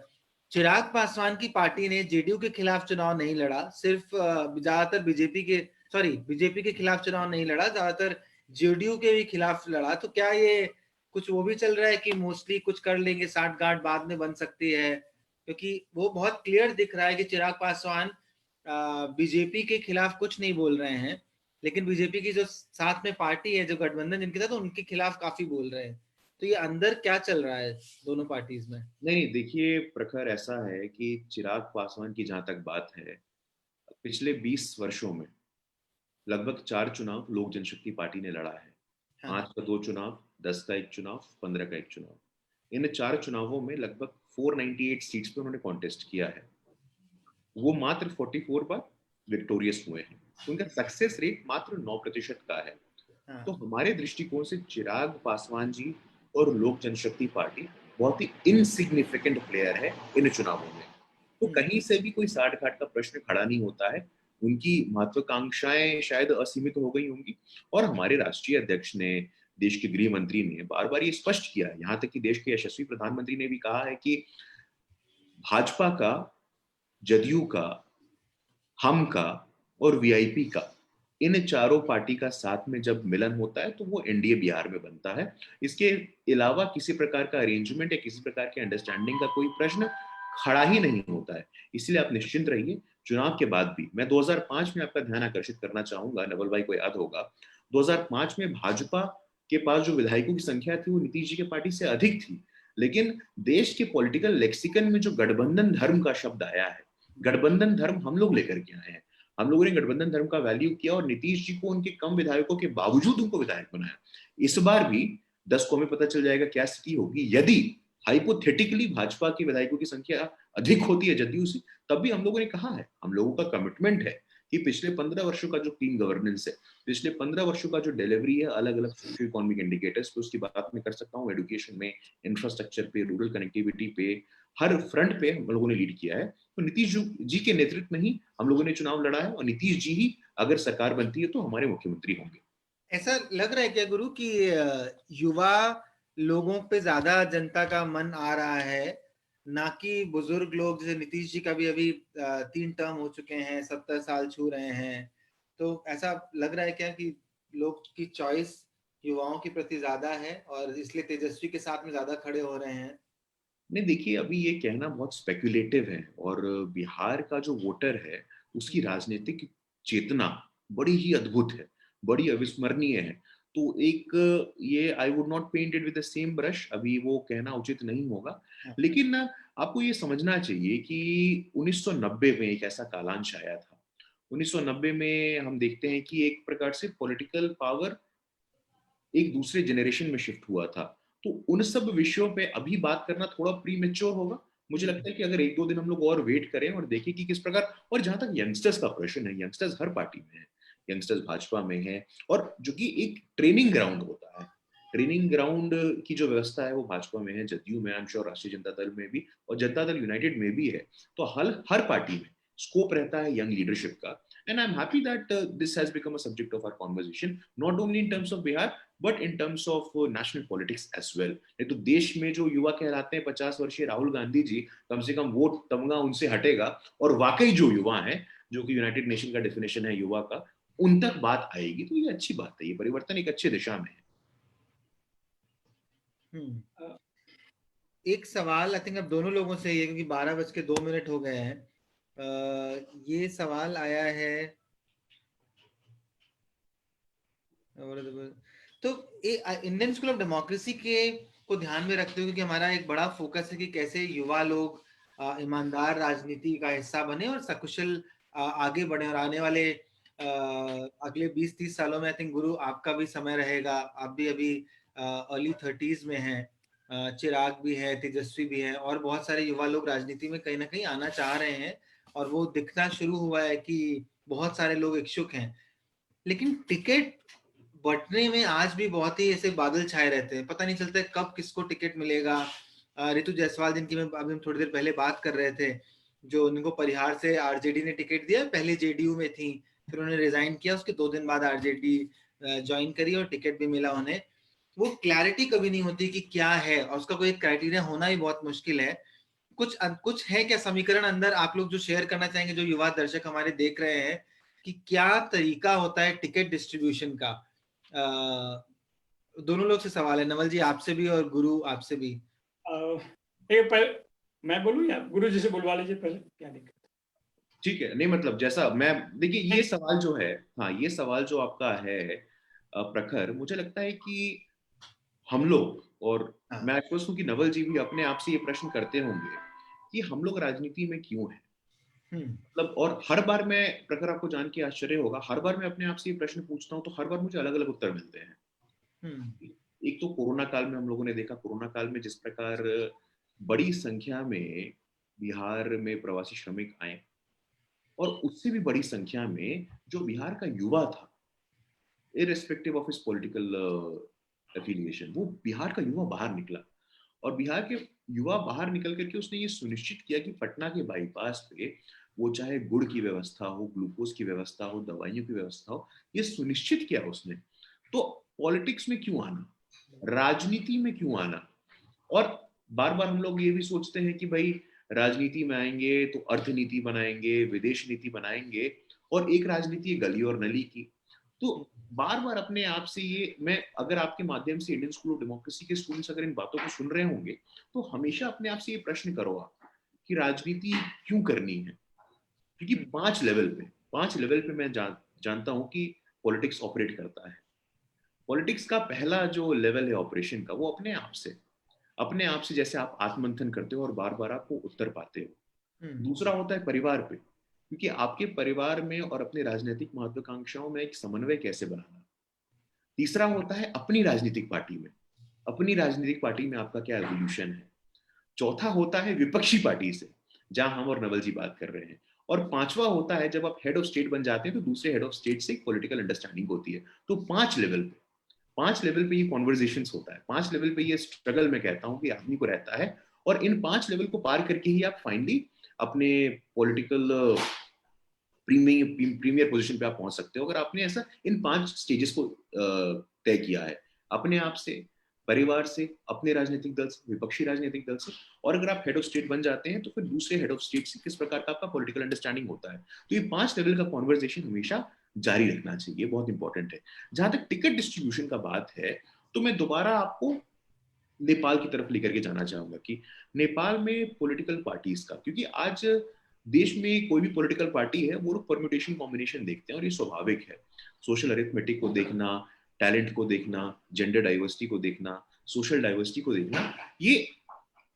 Speaker 1: चिराग पासवान की पार्टी ने जेडीयू के खिलाफ चुनाव नहीं लड़ा, सिर्फ ज्यादातर बीजेपी के खिलाफ चुनाव नहीं लड़ा, ज्यादातर जेडीयू के भी खिलाफ लड़ा। तो क्या ये कुछ वो भी चल रहा है कि मोस्टली कुछ कर लेंगे, साठ गांठ बाद में बन सकती है? क्योंकि वो बहुत क्लियर दिख रहा है कि चिराग पासवान बीजेपी के खिलाफ कुछ नहीं बोल रहे हैं, लेकिन बीजेपी की जो साथ में पार्टी है, जो गठबंधन जिनके साथ, तो उनके खिलाफ काफी बोल रहे हैं। तो ये अंदर क्या चल रहा है दोनों पार्टीज में?
Speaker 3: नहीं देखिए प्रखर, ऐसा है कि चिराग पासवान की जहां तक बात है, पिछले 20 वर्षों में लगभग 4 चुनाव लोक जनशक्ति पार्टी ने लड़ा है।
Speaker 1: हाँ।
Speaker 3: 5 का 2 चुनाव, 10 का 1 चुनाव, 15 का 1 चुनाव। इन 4 चुनावों में लगभग 498 सीट्स पे उन्होंने कॉन्टेस्ट किया है। वो मात्र 44 बार विक्टोरियस हुए हैं, तो उनका सक्सेस रेट मात्र 9% का है।
Speaker 1: हाँ।
Speaker 3: तो हमारे दृष्टिकोण से चिराग पासवान जी और लोक जनशक्ति पार्टी बहुत ही इनसिग्निफिकेंट प्लेयर है इन चुनावों में। तो कहीं से भी कोई साठ घाट का प्रश्न खड़ा नहीं होता है। उनकी महत्वाकांक्षाएं शायद असीमित हो गई होंगी, और हमारे राष्ट्रीय अध्यक्ष ने, देश के गृह मंत्री ने बार बार ये स्पष्ट किया है, यहाँ तक कि देश के यशस्वी प्रधानमंत्री ने भी कहा है कि भाजपा का, जदयू का, हम का और वीआईपी का, इन चारों पार्टी का साथ में जब मिलन होता है तो वो एनडीए बिहार में बनता है। इसके अलावा किसी प्रकार का अरेंजमेंट या किसी प्रकार के अंडरस्टैंडिंग का कोई प्रश्न खड़ा ही नहीं होता है। इसलिए आप निश्चिंत रहिए, चुनाव के बाद भी मैं 2005 में आपका ध्यान आकर्षित करना चाहूंगा, नवल भाई को याद होगा 2005 में भाजपा के पास जो विधायकों की संख्या थी वो नीतीश जी के पार्टी से अधिक थी, लेकिन देश के पॉलिटिकल लेक्सिकन में जो गठबंधन धर्म का शब्द आया है, गठबंधन धर्म हम लोग लेकर के आए हैं। हम लोगों ने गठबंधन धर्म का वैल्यू किया और नीतीश जी को उनके कम विधायकों के बावजूद उनको विधायक बनाया। इस बार भी 10 को हमें पता चल जाएगा क्या स्थिति होगी। यदि हाइपोथेटिकली भाजपा की विधायकों की संख्या अधिक होती है जदयू से, तब भी हम लोगों ने कहा है, हम लोगों का कमिटमेंट है कि पिछले 15 वर्षों का जो क्लीन गवर्नेंस है, पिछले 15 वर्षों का जो डिलीवरी है अलग अलग सोशल इकोनॉमिक इंडिकेटर्स पे, उसकी बात मैं कर सकता हूँ, एजुकेशन में, इंफ्रास्ट्रक्चर पे, रूरल कनेक्टिविटी पे, हर फ्रंट पे हम लोगों ने लीड किया है। तो नीतीश जी के नेतृत्व में ही हम लोगों ने चुनाव लड़ा है, और नीतीश जी ही अगर सरकार बनती है तो हमारे मुख्यमंत्री होंगे।
Speaker 1: ऐसा लग रहा है क्या गुरु कि युवा लोगों पे ज्यादा जनता का मन आ रहा है, ना कि बुजुर्ग लोग, जैसे नीतीश जी का भी अभी 3 टर्म हो चुके हैं, 70 साल छू रहे हैं। तो ऐसा लग रहा है क्या कि लोग की चॉइस युवाओं के प्रति ज्यादा है और इसलिए तेजस्वी के साथ में ज्यादा खड़े हो रहे हैं?
Speaker 3: नहीं, देखिए अभी ये कहना बहुत स्पेकुलेटिव है, और बिहार का जो वोटर है उसकी राजनीतिक चेतना बड़ी ही अद्भुत है, बड़ी अविस्मरणीय है। तो एक ये I would not paint it with the same brush, अभी वो कहना उचित नहीं होगा। लेकिन आपको ये समझना चाहिए कि 1990 में एक ऐसा कालांश आया था। 1990 में हम देखते हैं कि एक प्रकार से पॉलिटिकल पावर एक दूसरे जनरेशन में शिफ्ट हुआ था। तो उन सब विषयों पे अभी बात करना थोड़ा प्रीमेच्योर होगा। मुझे लगता है कि अगर 1-2 दिन हम लोग और वेट करें और देखें कि किस प्रकार, और जहां तक यंगस्टर्स का प्रश्न है, यंगस्टर्स हर पार्टी में है, यंगस्टर्स भाजपा में है, और जो कि एक ट्रेनिंग ग्राउंड होता है, ट्रेनिंग ग्राउंड की जो व्यवस्था है वो भाजपा में है, जदयू में, आई एम श्योर राष्ट्रीय जनता दल में भी, और जनता दल यूनाइटेड में भी है। तो हर पार्टी में स्कोप रहता है यंग लीडरशिप का। And I'm happy that this has become a subject of our conversation, not only in terms of Bihar, but in terms of national politics as well. नहीं तो देश में जो युवा कहलाते हैं 50 वर्षीय राहुल गांधी जी, कम से कम वो तमगा उनसे हटेगा, और वाकई जो युवा है, जो कि यूनाइटेड नेशन का डेफिनेशन है युवा का, उन तक बात आएगी। तो ये अच्छी बात है, ये परिवर्तन एक अच्छी दिशा में है।
Speaker 1: एक सवाल आई थिंक अब दोनों लोगों से ही है, क्योंकि 12:02 हो गए हैं। ये सवाल आया है, तो इंडियन स्कूल ऑफ डेमोक्रेसी के को ध्यान में रखते हुए, क्योंकि हमारा एक बड़ा फोकस है कि कैसे युवा लोग ईमानदार राजनीति का हिस्सा बने और सकुशल आगे बढ़े, और आने वाले अगले 20-30 सालों में आई थिंक गुरु आपका भी समय रहेगा, आप भी अभी अर्ली 30s में हैं, चिराग भी है, तेजस्वी भी है, और बहुत सारे युवा लोग राजनीति में कहीं ना कहीं आना चाह रहे हैं, और वो दिखना शुरू हुआ है कि बहुत सारे लोग इच्छुक हैं। लेकिन टिकट बंटने में आज भी बहुत ही ऐसे बादल छाए रहते हैं, पता नहीं चलता है कब किसको टिकट मिलेगा। रितु जायसवाल, जिनकी मैं अभी हम थोड़ी देर पहले बात कर रहे थे, जो उनको परिहार से आरजेडी ने टिकट दिया, पहले जेडीयू में थी, फिर उन्होंने रिजाइन किया, उसके 2 दिन बाद आरजेडी ज्वाइन करी और टिकट भी मिला उन्हें। वो क्लैरिटी कभी नहीं होती कि क्या है, और उसका कोई क्राइटेरिया होना भी बहुत मुश्किल है। कुछ है क्या समीकरण अंदर आप लोग जो शेयर करना चाहेंगे, जो युवा दर्शक हमारे देख रहे हैं, कि क्या तरीका होता है टिकट डिस्ट्रीब्यूशन का? दोनों लोग से सवाल है, नवल जी आपसे भी और गुरु आपसे भी।
Speaker 2: मैं बोलूं या गुरु जी से बुलवा लीजिए पहले, क्या दिक्कत?
Speaker 3: ठीक है, नहीं मतलब जैसा मैं, देखिए ये सवाल जो है, हाँ ये सवाल जो आपका है प्रखर, मुझे लगता है कि हम लोग, और मैं आश्वस्त हूँ कि नवल जी भी अपने आप से ये प्रश्न करते होंगे कि हम लोग राजनीति में क्यों हैं। मतलब, और हर बार मैं, प्रखर आपको जान के आश्चर्य होगा, हर बार मैं अपने आप से ये प्रश्न पूछता हूँ तो हर बार मुझे अलग अलग उत्तर मिलते हैं। एक तो कोरोना काल में हम लोगों ने देखा, कोरोना काल में जिस प्रकार बड़ी संख्या में बिहार में प्रवासी श्रमिक आए, और उससे भी बड़ी संख्या में जो बिहार का युवा था, irrespective of his political affiliation, वो बिहार का युवा बाहर निकला, और बिहार के युवा बाहर निकल करके उसने ये सुनिश्चित किया कि पटना के बाईपास पे वो चाहे गुड़ की व्यवस्था हो, ग्लूकोज की व्यवस्था हो, दवाइयों की व्यवस्था हो, ये सुनिश्चित किया उसने। तो पॉलिटिक्स में क्यों आना, राजनीति में क्यों आना? और बार बार हम लोग ये भी सोचते हैं कि भाई राजनीति में आएंगे तो अर्थनीति बनाएंगे, विदेश नीति बनाएंगे, और एक राजनीति है गली और नली की। तो बार बार अपने आप से ये, मैं अगर आपके माध्यम से इंडियन स्कूल ऑफ डेमोक्रेसी के स्टूडेंट्स अगर इन बातों को सुन रहे होंगे, तो हमेशा अपने आप से ये प्रश्न करो आप कि राजनीति क्यों करनी है। क्योंकि 5 लेवल पे मैं जानता हूं कि पॉलिटिक्स ऑपरेट करता है। पॉलिटिक्स का पहला जो लेवल है ऑपरेशन का, वो अपने आप से जैसे आप आत्ममंथन करते हो और बार बार आपको उत्तर पाते हो। दूसरा होता है परिवार पे, क्योंकि आपके परिवार में और अपने राजनीतिक महत्वाकांक्षाओं में एक समन्वय कैसे बनाना। तीसरा होता है अपनी राजनीतिक पार्टी में, अपनी राजनीतिक पार्टी में आपका क्या एवोल्यूशन है। चौथा होता है विपक्षी पार्टी से, जहां हम और नवल जी बात कर रहे हैं। और पांचवा होता है जब आप हेड ऑफ स्टेट बन जाते हैं तो दूसरे हेड ऑफ स्टेट से पॉलिटिकल अंडरस्टैंडिंग होती है। तो 5 लेवल पे ये कॉन्वर्जेशन होता है, 5 लेवल पे ये स्ट्रगल मैं कहता हूँ कि आदमी को रहता है। और इन 5 लेवल को पार करके ही आप फाइनली अपने पॉलिटिकल प्रीमियर पोजीशन पे आप पहुंच सकते हो, अगर आपने ऐसा इन 5 स्टेजेस को तय किया है अपने आप से, परिवार से, अपने राजनीतिक दल से, विपक्षी राजनीतिक दल से, और अगर आप हेड ऑफ स्टेट बन जाते हैं तो फिर दूसरे हेड ऑफ स्टेट से किस प्रकार का आपका पॉलिटिकल अंडरस्टैंडिंग होता है। तो ये 5 लेवल का कॉन्वर्सेशन हमेशा जारी रखना चाहिए, बहुत इंपॉर्टेंट है। जहां तक टिकट डिस्ट्रीब्यूशन का बात है, तो मैं दोबारा आपको नेपाल की तरफ लेकर के जाना चाहूंगा कि नेपाल में पॉलिटिकल पार्टीज का, क्योंकि आज देश में कोई भी पॉलिटिकल पार्टी है वो लोग परम्यूटेशन कॉम्बिनेशन देखते हैं और ये स्वाभाविक है। सोशल अरिथमेटिक को देखना, टैलेंट को देखना, जेंडर डाइवर्सिटी को देखना, सोशल डाइवर्सिटी को देखना, ये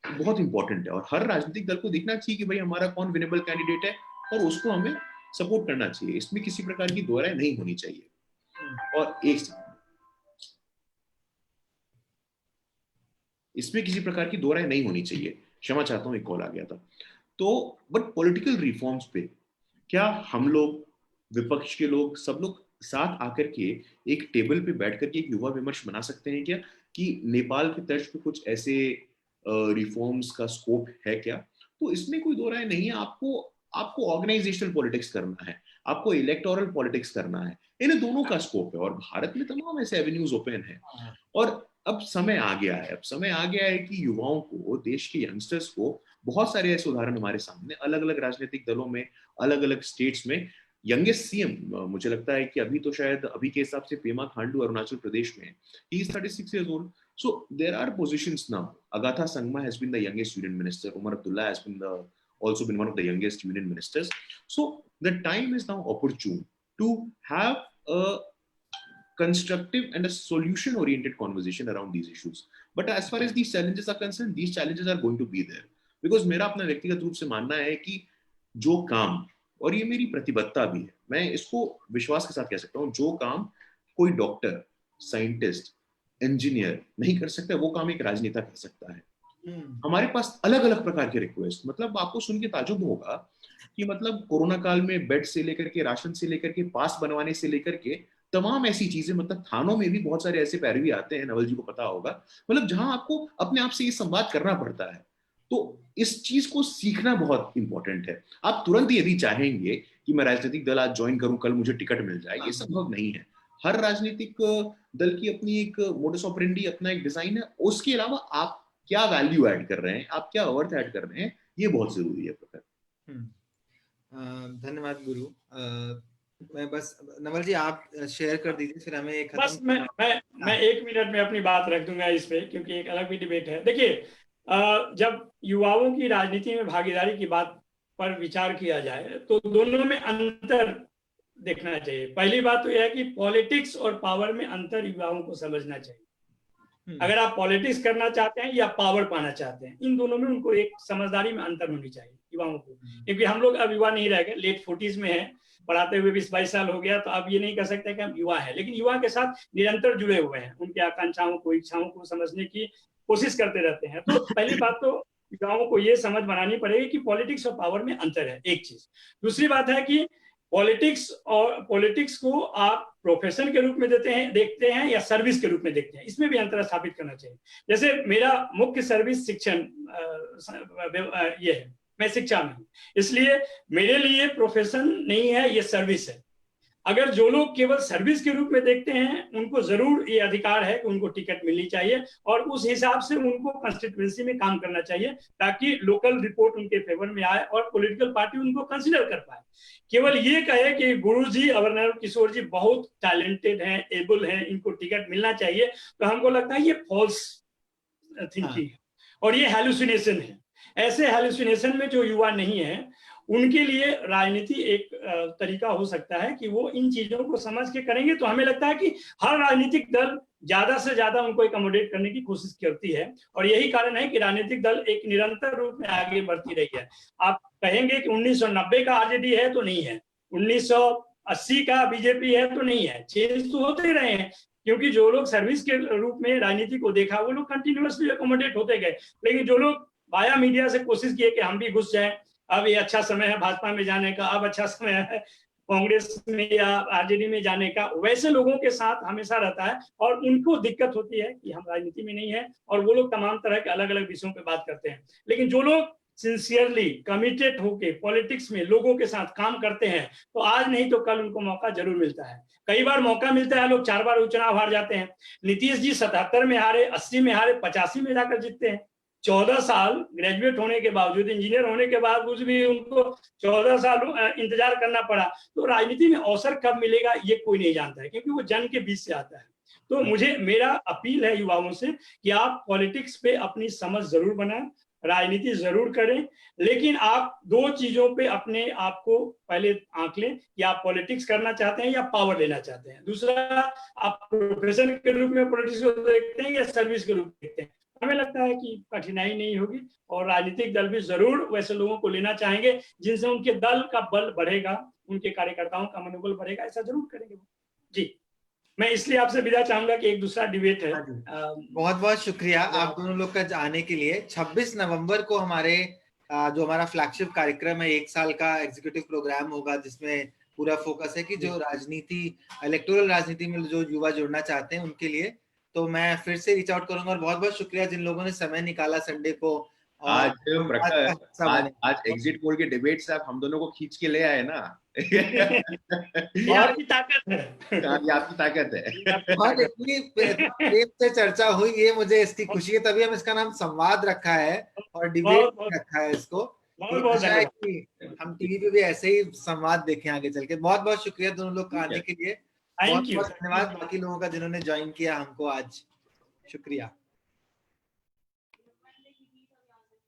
Speaker 3: बहुत इंपॉर्टेंट है और हर राजनीतिक दल को देखना चाहिए कि भाई हमारा कौन विनेबल कैंडिडेट है और उसको हमें सपोर्ट करना चाहिए। इसमें किसी प्रकार की दो राय नहीं होनी चाहिए। और इसमें किसी प्रकार की दो राय नहीं होनी चाहिए। क्षमा चाहता हूं, एक कॉल आ गया था। तो बट पॉलिटिकल रिफॉर्म्स पे क्या हम लोग, विपक्ष के लोग, सब लोग साथ आकर के एक टेबल पे बैठ करके एक युवा विमर्श बना सकते हैं क्या कि नेपाल के तर्ज पे कुछ ऐसे रिफॉर्म्स का स्कोप है क्या? तो इसमें कोई दो राय नहीं है। आपको ऑर्गेनाइजेशनल पॉलिटिक्स करना है, आपको इलेक्टोरल पॉलिटिक्स करना है, इन दोनों का स्कोप है और भारत में तमाम ऐसे एवेन्यूज ओपन है। और अब समय आ गया है कि युवाओं को, देश के यंगस्टर्स को, बहुत सारे ऐसे उदाहरण हमारे सामने अलग अलग राजनीतिक दलों में, अलग अलग स्टेट्स में, यंगेस्ट सीएम मुझे लगता है कि अभी तो शायद अभी के हिसाब से पेमा खांडू अरुणाचल प्रदेश में, he is 36 years old. So there are positions now. Agatha Sangma has been the youngest union minister. Umar Abdullah has been also been one of the youngest union ministers. So the time is now opportune to have a constructive and a solution oriented conversation around these issues. But as far as these challenges are concerned, these challenges are going to be there. Because मेरा अपना व्यक्तिगत रूप से मानना है कि जो काम, और ये मेरी प्रतिबद्धता भी है, मैं इसको विश्वास के साथ कह सकता हूँ, जो काम कोई डॉक्टर, साइंटिस्ट, इंजीनियर नहीं कर सकता, वो काम एक राजनेता कर सकता है। हमारे पास अलग अलग प्रकार के रिक्वेस्ट, मतलब आपको सुन के ताजुब होगा कि मतलब कोरोना काल में बेड से लेकर के, राशन से लेकर के, पास बनवाने से लेकर के तमाम ऐसी चीजें, मतलब थानों में भी बहुत सारे ऐसे पैरवी आते हैं, नवल जी को पता होगा, मतलब जहां आपको अपने आप से ये संवाद करना पड़ता है। तो इस चीज को सीखना बहुत इंपॉर्टेंट है। आप तुरंत यदि चाहेंगे कि मैं राजनीतिक दल आज ज्वाइन करूं, कल मुझे टिकट मिल जाए, ये संभव नहीं है। हर राजनीतिक दल की अपनी एक मोडस ऑपरेंडी, अपना एक डिजाइन है। उसके अलावा आप क्या वैल्यू ऐड कर रहे हैं, आप क्या अर्थ ऐड कर रहे हैं, ये बहुत जरूरी है।
Speaker 1: धन्यवाद गुरु। मैं बस, नवल जी आप शेयर कर दीजिए, फिर हमें एक
Speaker 2: बस मैं 1 मिनट में अपनी बात रख दूंगा इस पे, क्योंकि एक अलग भी डिबेट है। देखिए, जब युवाओं की राजनीति में भागीदारी की बात पर विचार किया जाए तो दोनों में अंतर देखना चाहिए। पहली बात तो यह है कि पॉलिटिक्स और पावर में अंतर युवाओं को समझना चाहिए। अगर आप पॉलिटिक्स करना चाहते हैं या पावर पाना चाहते हैं, इन दोनों में उनको एक समझदारी में अंतर होनी चाहिए युवाओं को। क्योंकि हम लोग अब युवा नहीं रह गए, लेट 40s में हैं, पढ़ाते हुए 20-22 साल हो गया, तो अब ये नहीं कह सकते कि हम युवा हैं, लेकिन युवा के साथ निरंतर जुड़े हुए हैं, उनकी आकांक्षाओं को, इच्छाओं को समझने की कोशिश करते रहते हैं। तो पहली बात तो युवाओं को ये समझ बनानी पड़ेगी कि पॉलिटिक्स और पावर में अंतर है, एक चीज। दूसरी बात है कि पॉलिटिक्स को आप प्रोफेशन के रूप में देखते हैं या सर्विस के रूप में देखते हैं, इसमें भी अंतर स्थापित करना चाहिए। जैसे मेरा मुख्य सर्विस शिक्षण ये है, मैं शिक्षा में हूं, इसलिए मेरे लिए प्रोफेशन नहीं है, ये सर्विस है। अगर जो लोग केवल सर्विस के रूप में देखते हैं, उनको जरूर ये अधिकार है कि उनको टिकट मिलनी चाहिए और उस हिसाब से उनको कंस्टिट्यूएंसी में काम करना चाहिए, ताकि लोकल रिपोर्ट उनके फेवर में आए और पॉलिटिकल पार्टी उनको कंसिडर कर पाए। केवल ये कहे कि गुरुजी अमरनाथ किशोर जी बहुत टैलेंटेड हैं, एबल हैं, इनको टिकट मिलना चाहिए, तो हमको लगता है ये फॉल्स थिंकिंग है और ये हैलुसिनेशन है। ऐसे हैलुसिनेशन में जो युवा नहीं है, उनके लिए राजनीति एक तरीका हो सकता है कि वो इन चीजों को समझ के करेंगे। तो हमें लगता है कि हर राजनीतिक दल ज्यादा से ज्यादा उनको एकमोडेट करने की कोशिश करती है और यही कारण है कि राजनीतिक दल एक निरंतर रूप में आगे बढ़ती रही है। आप कहेंगे कि 1990 का आरजेडी है तो नहीं है, 1980 का बीजेपी है तो नहीं है, चेंज तो होते रहे हैं, क्योंकि जो लोग सर्विस के रूप में राजनीति को देखा वो लोग कंटिन्यूअसली एकमोडेट होते गए। लेकिन जो लोग वाया मीडिया से कोशिश किए कि हम भी घुस जाएं, अब ये अच्छा समय है भाजपा में जाने का, अब अच्छा समय है कांग्रेस में या आरजेडी में जाने का, वैसे लोगों के साथ हमेशा रहता है और उनको दिक्कत होती है कि हम राजनीति में नहीं है और वो लोग तमाम तरह के अलग अलग विषयों पे बात करते हैं। लेकिन जो लोग सिंसियरली कमिटेड होके पॉलिटिक्स में लोगों के साथ काम करते हैं तो आज नहीं तो कल उनको मौका जरूर मिलता है। कई बार मौका मिलता है, लोग 4 बार उपचुनाव हार जाते हैं। नीतीश जी 77 में हारे, 80 में हारे, 85 में जाकर जीतते हैं। 14 साल ग्रेजुएट होने के बावजूद, इंजीनियर होने के बावजूद भी उनको 14 साल इंतजार करना पड़ा। तो राजनीति में अवसर कब मिलेगा ये कोई नहीं जानता है, क्योंकि वो जन के बीच से आता है। तो मुझे मेरा अपील है युवाओं से कि आप पॉलिटिक्स पे अपनी समझ जरूर बनाएं, राजनीति जरूर करें, लेकिन आप 2 चीजों पे अपने आप को पहले आंक लें कि आप पॉलिटिक्स करना चाहते हैं या पावर लेना चाहते हैं। दूसरा, आप प्रोफेशन के रूप में पॉलिटिक्स को देखते हैं या सर्विस के रूप में देखते हैं। हमें लगता है कि कठिनाई नहीं होगी और राजनीतिक दल भी जरूर वैसे लोगों को लेना चाहेंगे जिनसे उनके दल का बल बढ़ेगा, उनके कार्यकर्ताओं का मनोबल बढ़ेगा। ऐसा जरूर करेंगे जी। मैं इसलिए आपसे विदा चाहूंगा कि एक दूसरा डिबेट है।
Speaker 1: बहुत बहुत शुक्रिया आप दोनों लोग का आने के लिए। 26 नवंबर को हमारे जो हमारा फ्लैगशिप कार्यक्रम है, 1 साल का एग्जीक्यूटिव प्रोग्राम होगा, जिसमें पूरा फोकस है कि जो राजनीति, इलेक्टोरल राजनीति में जो युवा जुड़ना चाहते हैं उनके लिए। तो मैं फिर से रीच आउट करूंगा और बहुत बहुत शुक्रिया जिन लोगों ने समय निकाला संडे को।
Speaker 3: आज एग्जिट पोल के डिबेट से आप हम दोनों को खींच के ले आए ना।
Speaker 2: ये आपकी ताकत है।
Speaker 3: ये आपकी ताकत है।
Speaker 1: और इतनी प्रेम से चर्चा हुई, ये मुझे इसकी खुशी है, तभी हम इसका नाम संवाद रखा है और डिबेट रखा है इसको।
Speaker 2: बहुत
Speaker 1: है कि हम टीवी पे भी ऐसे ही संवाद देखें आगे चल के। बहुत बहुत शुक्रिया दोनों लोग का आने के लिए। बहुत बहुत धन्यवाद बाकी लोगों का जिन्होंने ज्वाइन किया हमको आज। शुक्रिया।